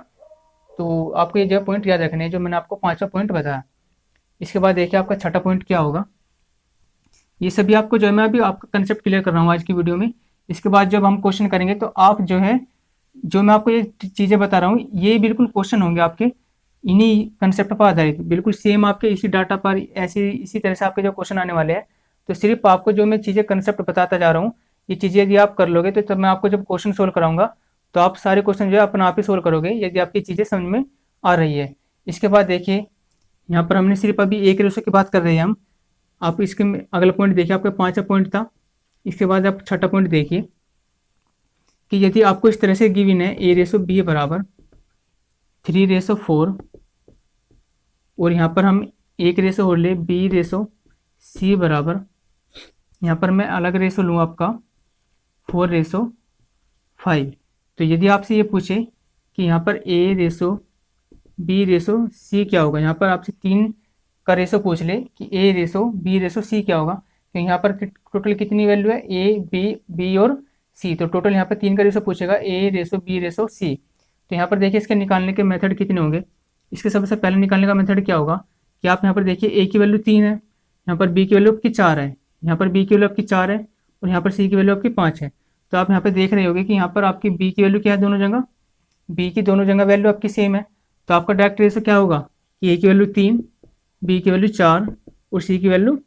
[SPEAKER 1] तो आपको ये जो पॉइंट याद रखने हैं जो मैंने आपको 5वां पॉइंट बताया। इसके बाद देखिए आपका 6वां पॉइंट क्या होगा। ये सभी आपको जो है मैं अभी आपका कंसेप्ट क्लियर कर रहा हूँ आज की वीडियो में। इसके बाद जब हम क्वेश्चन करेंगे तो आप जो है जो मैं आपको ये चीज़ें बता रहा हूँ ये बिल्कुल क्वेश्चन होंगे आपके इन्हीं कंसेप्ट पर आधारित, बिल्कुल सेम आपके इसी डाटा पर ऐसे इसी तरह से आपके जो क्वेश्चन आने वाले हैं। तो सिर्फ आपको जो मैं चीज़ें कंसेप्ट बताता जा रहा हूँ, ये चीज़ें यदि आप कर लोगे तो तब मैं आपको जब क्वेश्चन सोल्व कराऊंगा तो आप सारे क्वेश्चन जो है अपना आप ही सोल्व करोगे, यदि आपकी चीज़ें समझ में आ रही है। इसके बाद देखिए यहाँ पर हमने सिर्फ अभी एक रेशो की बात कर रहे हैं हम। आप इसके अगला पॉइंट देखिए, आपका 5वां पॉइंट था। इसके बाद आप 6वां पॉइंट देखिए कि यदि आपको इस तरह से गिवन है a/b बराबर 3/4, और यहाँ पर हम एक रेशो और ले b/c बराबर, यहाँ पर मैं अलग रेशो लूँ आपका 4/5। तो यदि आपसे ये पूछे कि यहाँ पर a/b/c क्या होगा, यहाँ पर आपसे 3 का रेशो पूछ ले कि a/b/c क्या होगा, तो यहाँ पर टोटल कितनी वैल्यू है b और c, तो टोटल यहाँ पर 3 का रेशो पूछेगा a/b/c। तो यहाँ पर देखिए इसके निकालने के मेथड कितने होंगे। इसके सबसे पहले निकालने का मेथड क्या होगा कि आप यहाँ पर देखिए a की वैल्यू 3 है, यहाँ पर b की वैल्यू आपकी 4 है, यहाँ पर b की वैल्यू आपकी 4 है, और यहाँ पर c की वैल्यू आपकी 5 है। तो आप यहाँ पर देख रहे होगे कि यहाँ पर आपकी b की वैल्यू क्या है, दोनों जगह b की दोनों जगह वैल्यू आपकी सेम है। तो आपका डायरेक्ट रेशो क्या होगा कि a की वैल्यू 3, b की वैल्यू 4 और c की वैल्यू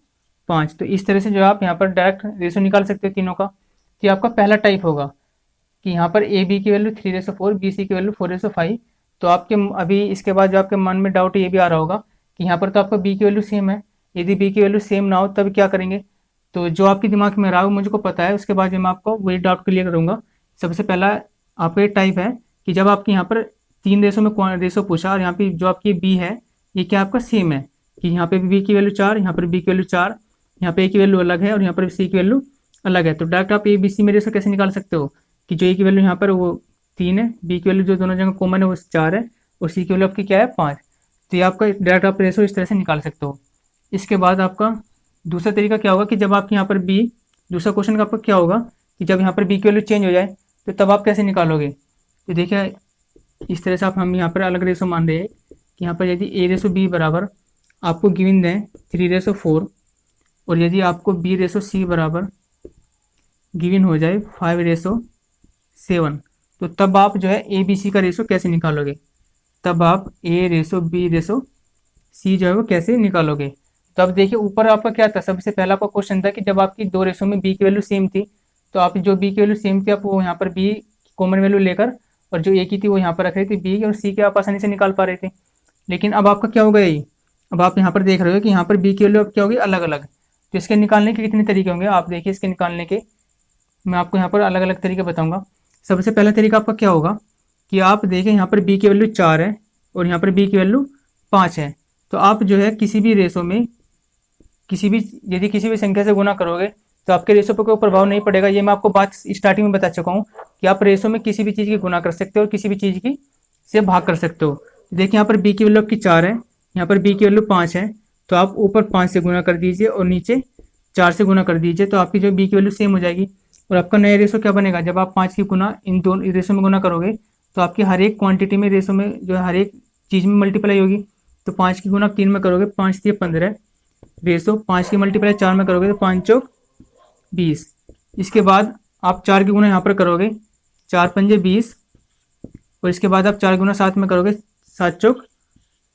[SPEAKER 1] 5। तो इस तरह से जो आप यहाँ पर डायरेक्ट रेशो निकाल सकते हो तीनों का। तो ये आपका पहला टाइप होगा कि यहाँ पर a b की वैल्यू 3/4, b c की वैल्यू 4/5। तो आपके अभी इसके बाद जो आपके मन में डाउट ये भी आ रहा होगा कि यहाँ पर तो आपका b की वैल्यू सेम है, यदि b की वैल्यू सेम ना हो तब क्या करेंगे। तो जो आपके दिमाग में रहा हो मुझको पता है, उसके बाद जो मैं आपको वही डाउट क्लियर करूँगा। सबसे पहला आपका ये टाइप है कि जब आपके यहाँ पर 3 रेशो में रेशो पूछा और यहाँ पे जो आपकी b है ये क्या आपका सेम है कि यहाँ पे b की वैल्यू 4, यहाँ पर b की वैल्यू 4, यहाँ पे a की वैल्यू अलग है और यहाँ पर c की वैल्यू अलग है। तो डायरेक्ट आप a b c में रेशो कैसे निकाल सकते हो कि जो a की वैल्यू यहाँ पर वो 3 है, b की वैल्यू जो दोनों जगह कॉमन है वो 4 है, और c की वैल्यू आपकी क्या है 5। तो ये आपका डायरेक्ट आप रेशो इस तरह से निकाल सकते हो। इसके बाद आपका दूसरा तरीका क्या होगा कि जब आपके यहाँ पर b, दूसरा क्वेश्चन का आपका क्या होगा कि जब यहाँ पर b की वैल्यू चेंज हो जाए तो तब आप कैसे निकालोगे। तो देखिए इस तरह से हम यहाँ पर अलग रेशो मान रहे हैं कि यहाँ पर यदि a/b बराबर आपको गिवन दें 3/4, और यदि आपको b/c बराबर गिवन हो जाए 5/7, तो तब आप जो है ABC का रेशो कैसे निकालोगे, तब आप a/b/c जो है वो कैसे निकालोगे। तो अब देखिए ऊपर आपका क्या था, सबसे पहला आपका क्वेश्चन था कि जब आपकी दो रेशो में b की वैल्यू सेम थी, तो आप जो b की वैल्यू सेम थी आप वो यहाँ पर b कॉमन वैल्यू लेकर और जो a की थी वो यहाँ पर रख रही थी b और c के आप आसानी से निकाल पा रहे थे। लेकिन अब आपका क्या होगा यही, अब आप यहाँ पर देख रहे हो कि यहाँ पर b की वैल्यू अब क्या होगी अलग अलग। तो इसके निकालने के कितने तरीके होंगे आप देखिए, इसके निकालने के मैं आपको यहाँ पर अलग अलग तरीके बताऊंगा। सबसे पहला तरीका आपका क्या होगा कि आप देखें यहाँ पर b की वैल्यू 4 है और यहाँ पर b की वैल्यू 5 है, तो आप जो है किसी भी रेशो में यदि किसी भी संख्या से गुना करोगे तो आपके रेशो पर कोई प्रभाव नहीं पड़ेगा। ये मैं आपको बात स्टार्टिंग में बता चुका हूँ कि आप रेशो में किसी भी चीज़ की गुना कर सकते हो और किसी भी चीज़ की से भाग कर सकते हो। देखिए यहाँ पर b की वैल्यू आपकी 4 है, यहाँ पर b की वैल्यू 5 है, तो आप ऊपर 5 से गुना कर दीजिए और नीचे 4 से गुना कर दीजिए, तो आपकी जो बी की वैल्यू सेम हो जाएगी। और आपका नया रेशो क्या बनेगा, जब आप 5 की गुना इन दोनों रेशो में गुना करोगे तो आपकी हर एक क्वांटिटी में रेशो में जो है हर एक चीज़ में मल्टीप्लाई होगी। तो 5 की गुना आप 3 में करोगे, 5 से 15 रेशो, 5 की मल्टीप्लाई 4 में करोगे तो 5 चौक 20। इसके बाद आप 4 की गुना यहाँ पर करोगे, 4 पंजे 20, और इसके बाद आप 4 गुना 7 में करोगे, 7 चौक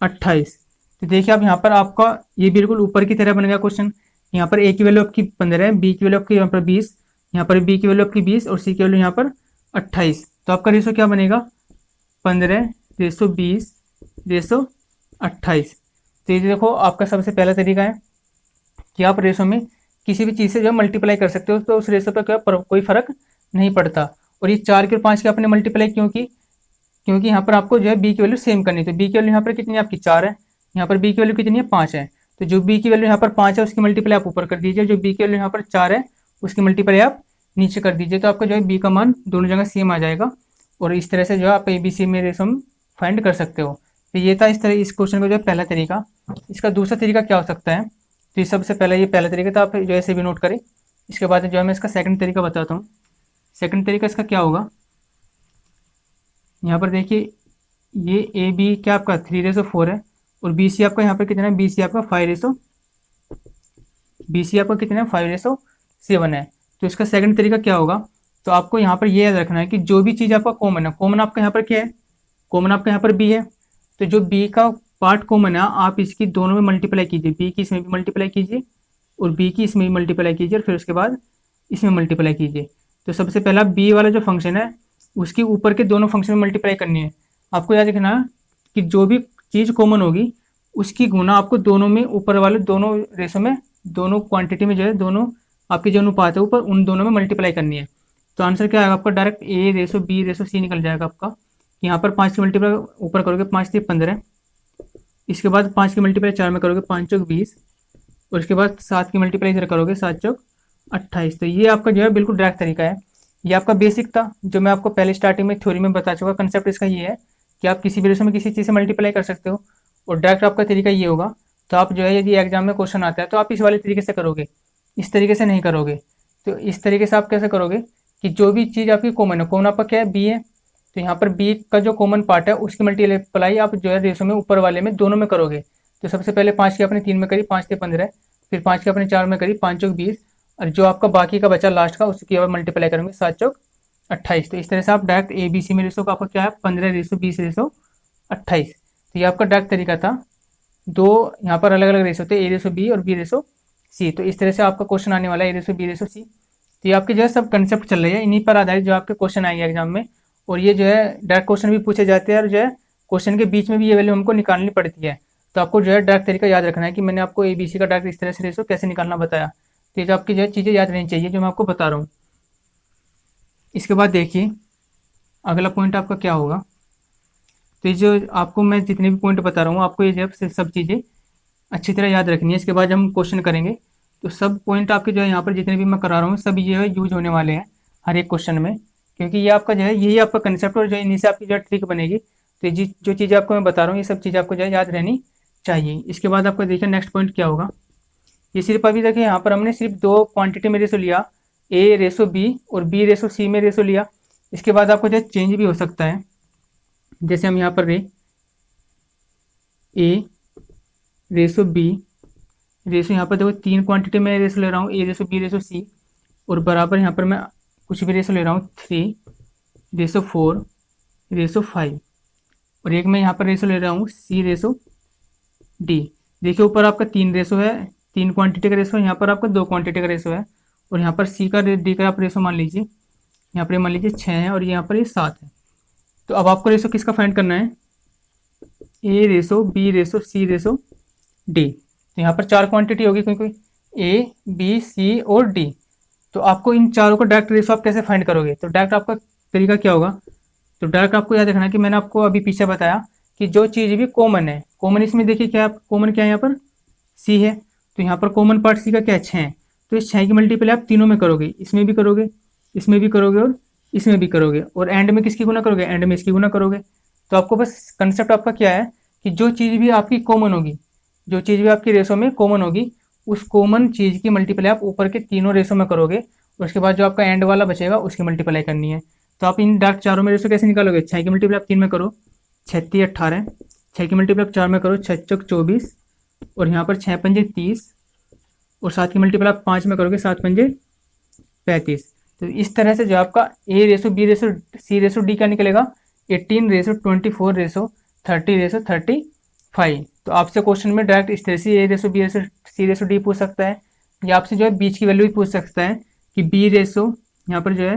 [SPEAKER 1] 28। तो देखिए आप यहाँ पर आपका ये बिल्कुल ऊपर की तरह बन गया क्वेश्चन। यहाँ पर ए की वैल्यू आपकी 15 है, बी की वैल्यू आपकी यहाँ पर 20, यहाँ पर बी की वैल्यू आपकी 20 और सी की वैल्यू यहाँ पर 28। तो आपका रेशो क्या बनेगा, 15 रेशो 20 रेशो 28। तो ये देखो आपका सबसे पहला तरीका है कि आप रेशो में किसी भी चीज़ से जो है मल्टीप्लाई कर सकते हो, तो उस रेशो पर कोई फर्क नहीं पड़ता। और ये 4 के और 5 के आपने मल्टीप्लाई क्यों की, क्योंकि यहाँ पर आपको जो है बी की वैल्यू सेम करनी है। तो बी की वैल्यू यहाँ पर कितनी है आपकी 4 है, यहाँ पर बी की वैल्यू कितनी है 5 है। तो जो बी की वैल्यू यहाँ पर 5 है उसकी मल्टीप्लाई आप ऊपर कर दीजिए, जो बी की वैल्यू यहाँ पर 4 है उसकी मल्टीप्लाई आप नीचे कर दीजिए। तो आपका जो है बी का मान दोनों जगह सेम आ जाएगा। और इस तरह से जो है आप ए बी सी में रेशो फाइंड कर सकते हो। तो ये था इस तरह इस क्वेश्चन का जो है पहला तरीका। इसका दूसरा तरीका क्या हो सकता है, तो ये सबसे पहले ये पहला तरीका था, आप जो ऐसे भी नोट करें। इसके बाद जो है मैं इसका सेकंड तरीका बताता हूँ। सेकंड तरीका इसका क्या होगा, यहाँ पर देखिए ये ए बी क्या आपका 3:4 है, और बी सी आपका यहाँ पर कितना है, बी सी आपका 5:7 है। तो इसका सेकंड तरीका क्या होगा, तो आपको यहाँ पर ये याद रखना है कि जो भी चीज़ आपका कॉमन है, कॉमन आपका यहाँ पर क्या है, कॉमन आपका यहाँ पर बी है। तो जो बी का पार्ट कॉमन है आप इसकी दोनों में मल्टीप्लाई कीजिए, बी की इसमें भी मल्टीप्लाई कीजिए और बी की इसमें भी मल्टीप्लाई कीजिए, और फिर उसके बाद इसमें मल्टीप्लाई कीजिए। तो सबसे पहला बी वाला जो फंक्शन है उसके ऊपर के दोनों फंक्शन में मल्टीप्लाई करनी है। आपको याद रखना है कि जो भी चीज़ कॉमन होगी उसकी गुना आपको दोनों में, ऊपर वाले दोनों रेशो में, दोनों क्वांटिटी में जो है दोनों आपके जो अनुपात है ऊपर उन दोनों में मल्टीप्लाई करनी है। तो आंसर क्या आएगा आपका, डायरेक्ट ए रेशो बी रेशो सी निकल जाएगा आपका। यहाँ पर 5 की मल्टीप्लाई ऊपर करोगे 5 से 15, इसके बाद 5 की मल्टीप्लाई 4 में करोगे 5 चौक 20, और इसके बाद 7 की मल्टीप्लाई इधर करोगे 7 चौक 28। तो ये आपका जो है बिल्कुल डायरेक्ट तरीका है। ये आपका बेसिक था जो मैं आपको पहले स्टार्टिंग में थ्योरी में बता चुका। कंसेप्ट इसका ये है कि आप किसी भी रेशो में किसी चीज़ से मल्टीप्लाई कर सकते हो, और डायरेक्ट आपका तरीका ये होगा। तो आप जो है यदि एग्जाम में क्वेश्चन आता है तो आप इस वाले तरीके से करोगे, इस तरीके से नहीं करोगे। तो इस तरीके से आप कैसे करोगे कि जो भी चीज़ आपकी कॉमन है, कॉमन आपका क्या है, बी है, तो यहाँ पर बी का जो कॉमन पार्ट है उसकी मल्टीप्लाई आप जो है रेशो में ऊपर वाले में दोनों में करोगे। तो सबसे पहले 5 की आपने 3 में करी, 5 से 15, फिर 5 की आपने 4 में करी, 5 चौक 20, और जो आपका बाकी का बचा लास्ट का उसकी आप मल्टीप्लाई करेंगे 7 चौक 28। तो इस तरह से आप डायरेक्ट ए बी सी में रेशो का आपका क्या है 15:20:28। तो ये आपका डायरेक्ट तरीका था। दो यहाँ पर अलग अलग रेशो थे, A:B और B:C। तो इस तरह से आपका क्वेश्चन आने वाला है A:B:C। तो ये आपके जो है सब कंसेप्ट चल रही है, इन्हीं पर आधारित जो आपके क्वेश्चन आएंगे एग्जाम में। और ये जो है डायरेक्ट क्वेश्चन भी पूछे जाते हैं, और जो है क्वेश्चन के बीच में भी ये वैल्यू हमको निकालनी पड़ती है। तो आपको जो है डायरेक्ट तरीका याद रखना है कि मैंने आपको ABC का डायरेक्ट इस तरह से रेशो कैसे निकालना बताया। तो ये जो आपकी जो है चीज़ें याद रहनी चाहिए जो मैं आपको बता रहा हूँ। इसके बाद देखिए अगला पॉइंट आपका क्या होगा। तो ये जो आपको मैं जितने भी पॉइंट बता रहा हूँ आपको ये जो सब चीज़ें अच्छी तरह याद रखनी है। इसके बाद जब हम क्वेश्चन करेंगे तो सब पॉइंट आपके जो है यहाँ पर जितने भी मैं करा रहा हूँ सब ये है यूज होने वाले हैं हर एक क्वेश्चन में, क्योंकि ये आपका जो है यही आपका कंसेप्ट और जो इन्हीं से आपकी जो ट्रिक बनेगी। तो जो चीज़ें आपको मैं बता रहा हूँ ये सब चीज़ें आपको जो है याद रहनी चाहिए। इसके बाद आपको देखिए नेक्स्ट पॉइंट क्या होगा। ये सिर्फ अभी देखिए यहाँ पर हमने सिर्फ दो क्वांटिटी में रेशो लिया, A:B और B:C में रेशो लिया। इसके बाद आपको जो है चेंज भी हो सकता है, जैसे हम यहाँ पर A:B रेशो यहाँ पर देखो तीन क्वांटिटी में रेशो ले रहा हूँ, A:B:C, और बराबर यहाँ पर मैं कुछ भी रेशो ले रहा हूँ 3:4:5, और एक मैं यहाँ पर रेशो ले रहा हूँ C:D। देखिए ऊपर आपका 3 रेशो है, 3 क्वांटिटी का रेशो, यहाँ पर आपका 2 क्वांटिटी का रेशो है, और यहाँ पर C का D का आप रेशो मान लीजिए, यहाँ पर मान लीजिए 6 है और यहाँ पर ये 7 है। तो अब आपको रेशो किसका फाइंड करना है, A:B:C:D। तो यहाँ पर 4 क्वांटिटी होगी क्योंकि A, B, C और D। तो आपको इन चारों का डायरेक्ट रेशो आप कैसे फाइंड करोगे, तो डायरेक्ट आपका तरीका क्या होगा। तो डायरेक्ट आपको याद रखना है कि मैंने आपको अभी पीछे बताया कि जो चीज़ भी कॉमन है, कॉमन इसमें देखिए क्या कॉमन क्या है, यहाँ पर C है, तो यहाँ पर कॉमन पार्ट C का क्या है 6 है। तो इस 6 की मल्टीप्लाई आप तीनों में करोगे, इसमें भी करोगे, इसमें भी करोगे और इसमें भी करोगे, और एंड में किसकी गुना करोगे, एंड में इसकी गुना करोगे। तो आपको बस कंसेप्ट आपका क्या है कि जो चीज़ भी आपकी कॉमन होगी जो चीज़ भी आपकी रेशो में कॉमन होगी उस कॉमन चीज़ की मल्टीप्लाई आप ऊपर के तीनों रेशो में करोगे, उसके बाद जो आपका एंड वाला बचेगा उसकी मल्टीप्लाई करनी है। तो आप इन डार्क चारों में रेशो कैसे निकालोगे, 6 की मल्टीप्लाई आप 3 में करो, 36 18, 6 की मल्टीप्लाई आप 4 में करो, 6 चौक 24, और यहाँ पर 6 पंजे 30, और 7 की मल्टीप्लाई आप 5 में करोगे, 7 पंजे 35। तो इस तरह से जो आपका ए रेशो बी रेशो सी रेशो डी का निकलेगा 18 रेशो 24 रेशो 30 रेशो 35। तो आपसे क्वेश्चन में डायरेक्ट इस तरह से ए रेशो बी रेशो सी रेशो डी पूछ सकता है, या आपसे जो है बीच की वैल्यू भी पूछ सकता है कि बी रेशो यहाँ पर जो है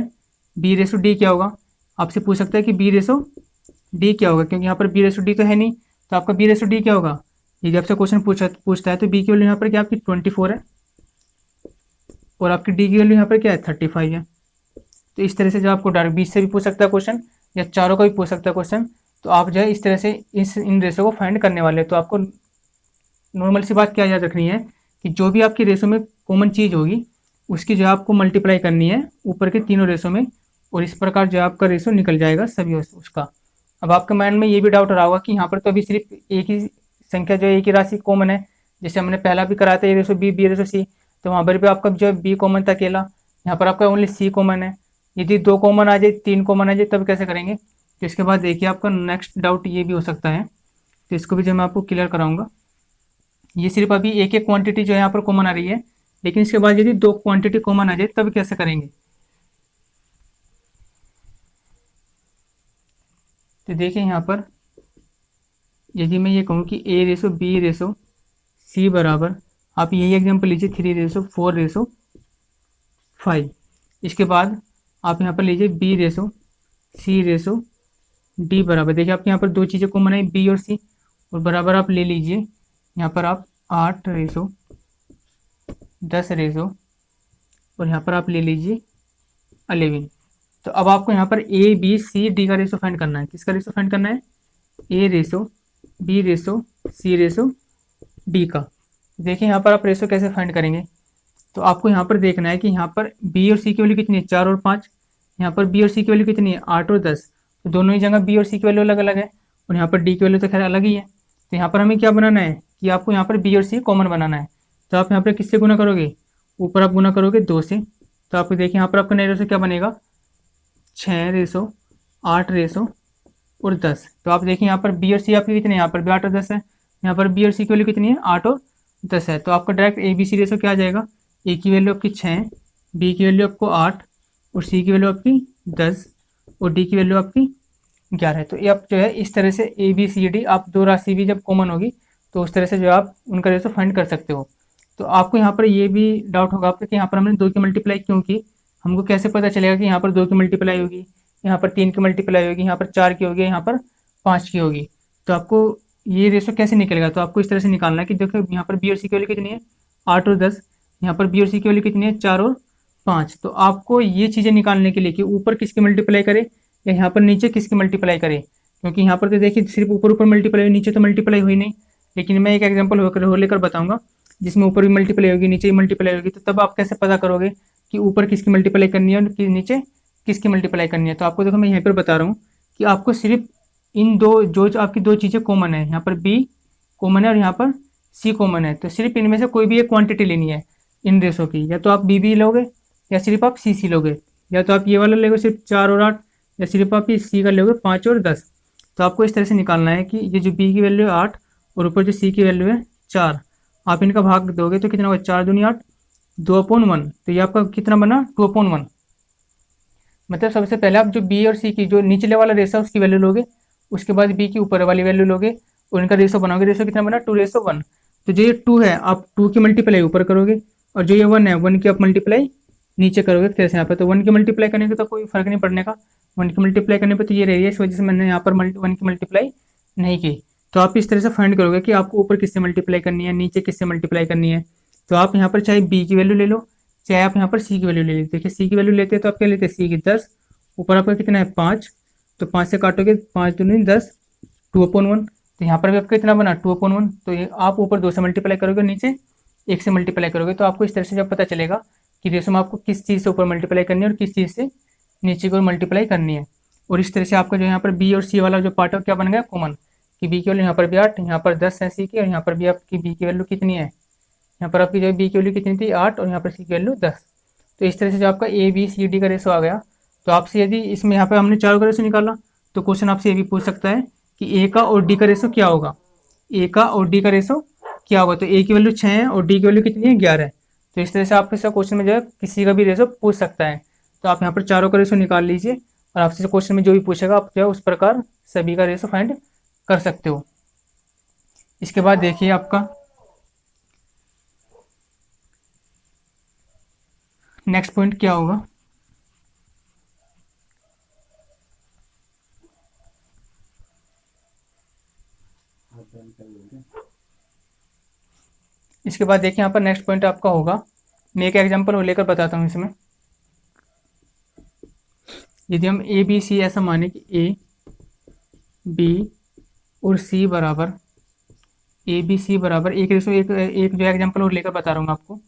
[SPEAKER 1] बी रेशो डी क्या होगा, आपसे पूछ सकता है कि बी रेशो डी क्या होगा, क्योंकि यहाँ पर बी रेशो डी तो है नहीं, तो आपका बी रेशो डी क्या होगा। ये जब आपसे क्वेश्चन पूछता है तो बी की वैल्यू यहाँ पर क्या आपकी 24 है, और आपकी डी की वैल्यू यहाँ पर क्या है 35 है। तो इस तरह से जो आपको डायरेक्ट बीच से भी पूछ सकता है क्वेश्चन, या चारों का भी पूछ सकता है क्वेश्चन। तो आप जो है इस तरह से इन रेशो को फाइंड करने वाले हैं। तो आपको नॉर्मल सी बात क्या याद रखनी है कि जो भी आपकी रेशो में कॉमन चीज़ होगी उसकी जो आपको मल्टीप्लाई करनी है ऊपर के तीनों रेशो में, और इस प्रकार जो आपका रेशो निकल जाएगा सभी उसका। अब आपके माइंड में ये भी डाउट रहा होगा कि यहाँ पर तो अभी सिर्फ एक ही संख्या जो है एक ही राशि कॉमन है, जैसे हमने पहला भी कराया था ए रेशो बी बी रेशो सी, तो वहाँ पर भी आपका जो है बी कॉमन था अकेला, यहाँ पर आपका ओनली सी कॉमन है। यदि 2 कॉमन आ जाए 3 कॉमन आ जाए तब कैसे करेंगे। तो इसके बाद देखिए आपका नेक्स्ट डाउट ये भी हो सकता है, तो इसको भी जो मैं आपको क्लियर कराऊंगा। ये सिर्फ अभी एक एक क्वांटिटी जो है यहाँ पर कॉमन आ रही है, लेकिन इसके बाद यदि 2 क्वांटिटी कॉमन आ जाए तब कैसे करेंगे। तो देखिए यहाँ पर यदि मैं ये कहूँ कि ए रेशो बी रेशो सी बराबर, आप यही एग्जाम्पल लीजिए 3 रेशो 4 रेशो 5। इसके बाद आप यहाँ पर लीजिए बी रेशो सी रेशो डी बराबर, देखिए आपके यहाँ पर 2 चीज़ें कॉमन है बी और सी, और बराबर आप ले लीजिए यहाँ पर आप 8 रेशो 10 रेशो, और यहाँ पर आप ले लीजिए 11। तो अब आपको यहाँ पर ए बी सी डी का रेशो फाइंड करना है। किसका रेशो फाइंड करना है, ए रेशो बी रेशो सी रेशो डी का। देखिए यहाँ पर आप रेशो कैसे फाइंड करेंगे। तो आपको यहाँ पर देखना है कि यहाँ पर बी और सी की वैल्यू कितनी है 4 और 5, यहाँ पर बी और सी की वैल्यू कितनी है 8 और 10। तो दोनों ही जगह बी और सी की वैल्यू अलग अलग है, और यहाँ पर डी की वैल्यू तो खैर अलग ही है। तो यहाँ पर हमें क्या बनाना है कि आपको यहाँ पर बी और सी कॉमन बनाना है। तो आप यहाँ पर किससे गुना करोगे, ऊपर आप गुना करोगे 2 से। तो आपको देखिए यहाँ पर आपका नया रेशो क्या बनेगा 6 रेशो 8 रेशो और 10। तो आप देखिए यहाँ पर बी और सी आपके कितने, यहाँ पर भी 8 और 10 है, यहाँ पर बी और सी की वैल्यू कितनी है 8 और 10 है। तो आपका direct A B C ratio क्या आ जाएगा, ए की वैल्यू आपकी 6, बी की वैल्यू आपको 8, और सी की वैल्यू आपकी 10, और डी की वैल्यू आपकी 11 है। तो ये आप जो है इस तरह से ए बी सी डी, आप 2 राशि भी जब कॉमन होगी तो उस तरह से जो आप उनका रेशो फाइंड कर सकते हो। तो आपको यहाँ पर ये भी डाउट होगा आपका कि यहाँ पर हमने 2 की मल्टीप्लाई क्यों की, हमको कैसे पता चलेगा कि यहाँ पर 2 की मल्टीप्लाई होगी, यहाँ पर 3 की मल्टीप्लाई होगी, यहाँ पर 4 की होगी, यहाँ पर 5 की होगी। तो आपको ये रेशो कैसे निकलेगा, तो आपको इस तरह से निकालना है कि देखो यहाँ पर बी और सी की वैल्यू कितनी है 8 और 10, यहाँ पर बी और सी की वैल्यू कितनी है 4 और 5। तो आपको ये चीज़ें निकालने के लिए कि ऊपर किसकी मल्टीप्लाई करे या यहाँ पर नीचे किसकी मल्टीप्लाई करे, क्योंकि यहाँ पर तो देखिए सिर्फ ऊपर ऊपर मल्टीप्लाई हुई, नीचे तो मल्टीप्लाई हुई नहीं। लेकिन मैं एक एग्जाम्पल हो लेकर बताऊंगा जिसमें ऊपर भी मल्टीप्लाई होगी नीचे भी मल्टीप्लाई होगी, तो तब आप कैसे पता करोगे कि ऊपर किसकी मल्टीप्लाई करनी है और नीचे किसकी मल्टीप्लाई करनी है। तो आपको देखो मैं यहाँ पर बता रहा हूँ कि आपको सिर्फ इन दो जो आपकी 2 चीज़ें कॉमन है, यहाँ पर बी कॉमन है और यहाँ पर सी कॉमन है, तो सिर्फ इनमें से कोई भी एक क्वांटिटी लेनी है इन रेशो की, या तो आप बी लोगे या सिर्फ आप सी लोगे, या तो आप ये वाला लोगे सिर्फ 4 और 8, या सिर्फ आप ये सी का लोगे 5 और 10। तो आपको इस तरह से निकालना है कि ये जो बी की वैल्यू है 8 और ऊपर जो सी की वैल्यू है 4, आप इनका भाग दोगे तो कितना होगा 4 दूनी 8, 2/1। तो ये आपका कितना बना 2/1। मतलब सबसे पहले आप जो बी और सी की जो निचले वाला रेशो है उसकी वैल्यू लोगे, उसके बाद बी की ऊपर वाली वैल्यू लोगे और इनका रेशो बनाओगे। रेशो कितना बना 2:1। तो जो ये 2 है आप 2 की मल्टीप्लाई ऊपर करोगे, और जो ये 1 है 1 की आप मल्टीप्लाई नीचे करोगे। कैसे यहाँ पर तो 1 की मल्टीप्लाई करने का तो कोई फर्क नहीं पड़ने का, 1 की मल्टीप्लाई करने पर तो ये रही है, इस वजह से मैंने यहाँ पर 1 की मल्टीप्लाई नहीं की। तो आप इस तरह से फाइंड करोगे कि आपको ऊपर किससे मल्टीप्लाई करनी है नीचे किससे मल्टीप्लाई करनी है। तो आप यहाँ पर चाहे बी की वैल्यू ले लो चाहे आप यहाँ पर सी की वैल्यू ले लीजिए। देखिए सी की वैल्यू लेते हैं तो आप क्या लेते हैं सी की 10, ऊपर आपका कितना है 5, तो 5 से काटोगे 5 दूनी 10, 2/1। तो यहाँ पर भी आपका कितना बना 2/1। तो ये आप ऊपर 2 से मल्टीप्लाई करोगे नीचे 1 से मल्टीप्लाई करोगे। तो आपको इस तरह से जब पता चलेगा कि रेशो में आपको किस चीज़ से ऊपर मल्टीप्लाई करनी है और किस चीज़ से नीचे को मल्टीप्लाई करनी है। और इस तरह से आपका जो यहाँ पर बी और सी वाला जो पार्ट है क्या बन गया कॉमन, कि बी की वैल्यू यहाँ पर भी 8, यहाँ पर 10 है सी की, और यहाँ पर भी आपकी बी की वैल्यू कितनी है, यहाँ पर आपकी जो है बी की वैल्यू कितनी थी 8, और यहाँ पर सी की वैल्यू 10। तो इस तरह से जो आपका ए बी सी डी का रेशो आ गया। तो आपसे यदि इसमें यहाँ पर हमने चारों का रेशो निकाला, तो क्वेश्चन आपसे ये भी पूछ सकता है कि ए का और डी का रेशो क्या होगा, ए का और डी का रेशो क्या होगा। तो ए की वैल्यू 6 है और डी की वैल्यू कितनी है 11 है। तो इस तरह से आपके साथ क्वेश्चन में जो है किसी का भी रेशो पूछ सकता है। तो आप यहाँ पर चारों का रेशो निकाल लीजिए, और आपसे क्वेश्चन में जो भी पूछेगा आप जो है उस प्रकार सभी का रेशो फाइंड कर सकते हो। इसके बाद देखिए आपका नेक्स्ट पॉइंट क्या होगा। इसके बाद देखिए यहाँ पर नेक्स्ट पॉइंट आपका होगा, मैं एक एग्जांपल लेकर बताता हूँ इसमें। यदि हम ए बी सी ऐसा माने कि ए बी और सी बराबर, ए बी सी बराबर एक रेशो एक जो एग्जांपल और लेकर बता रहा हूँ आपको।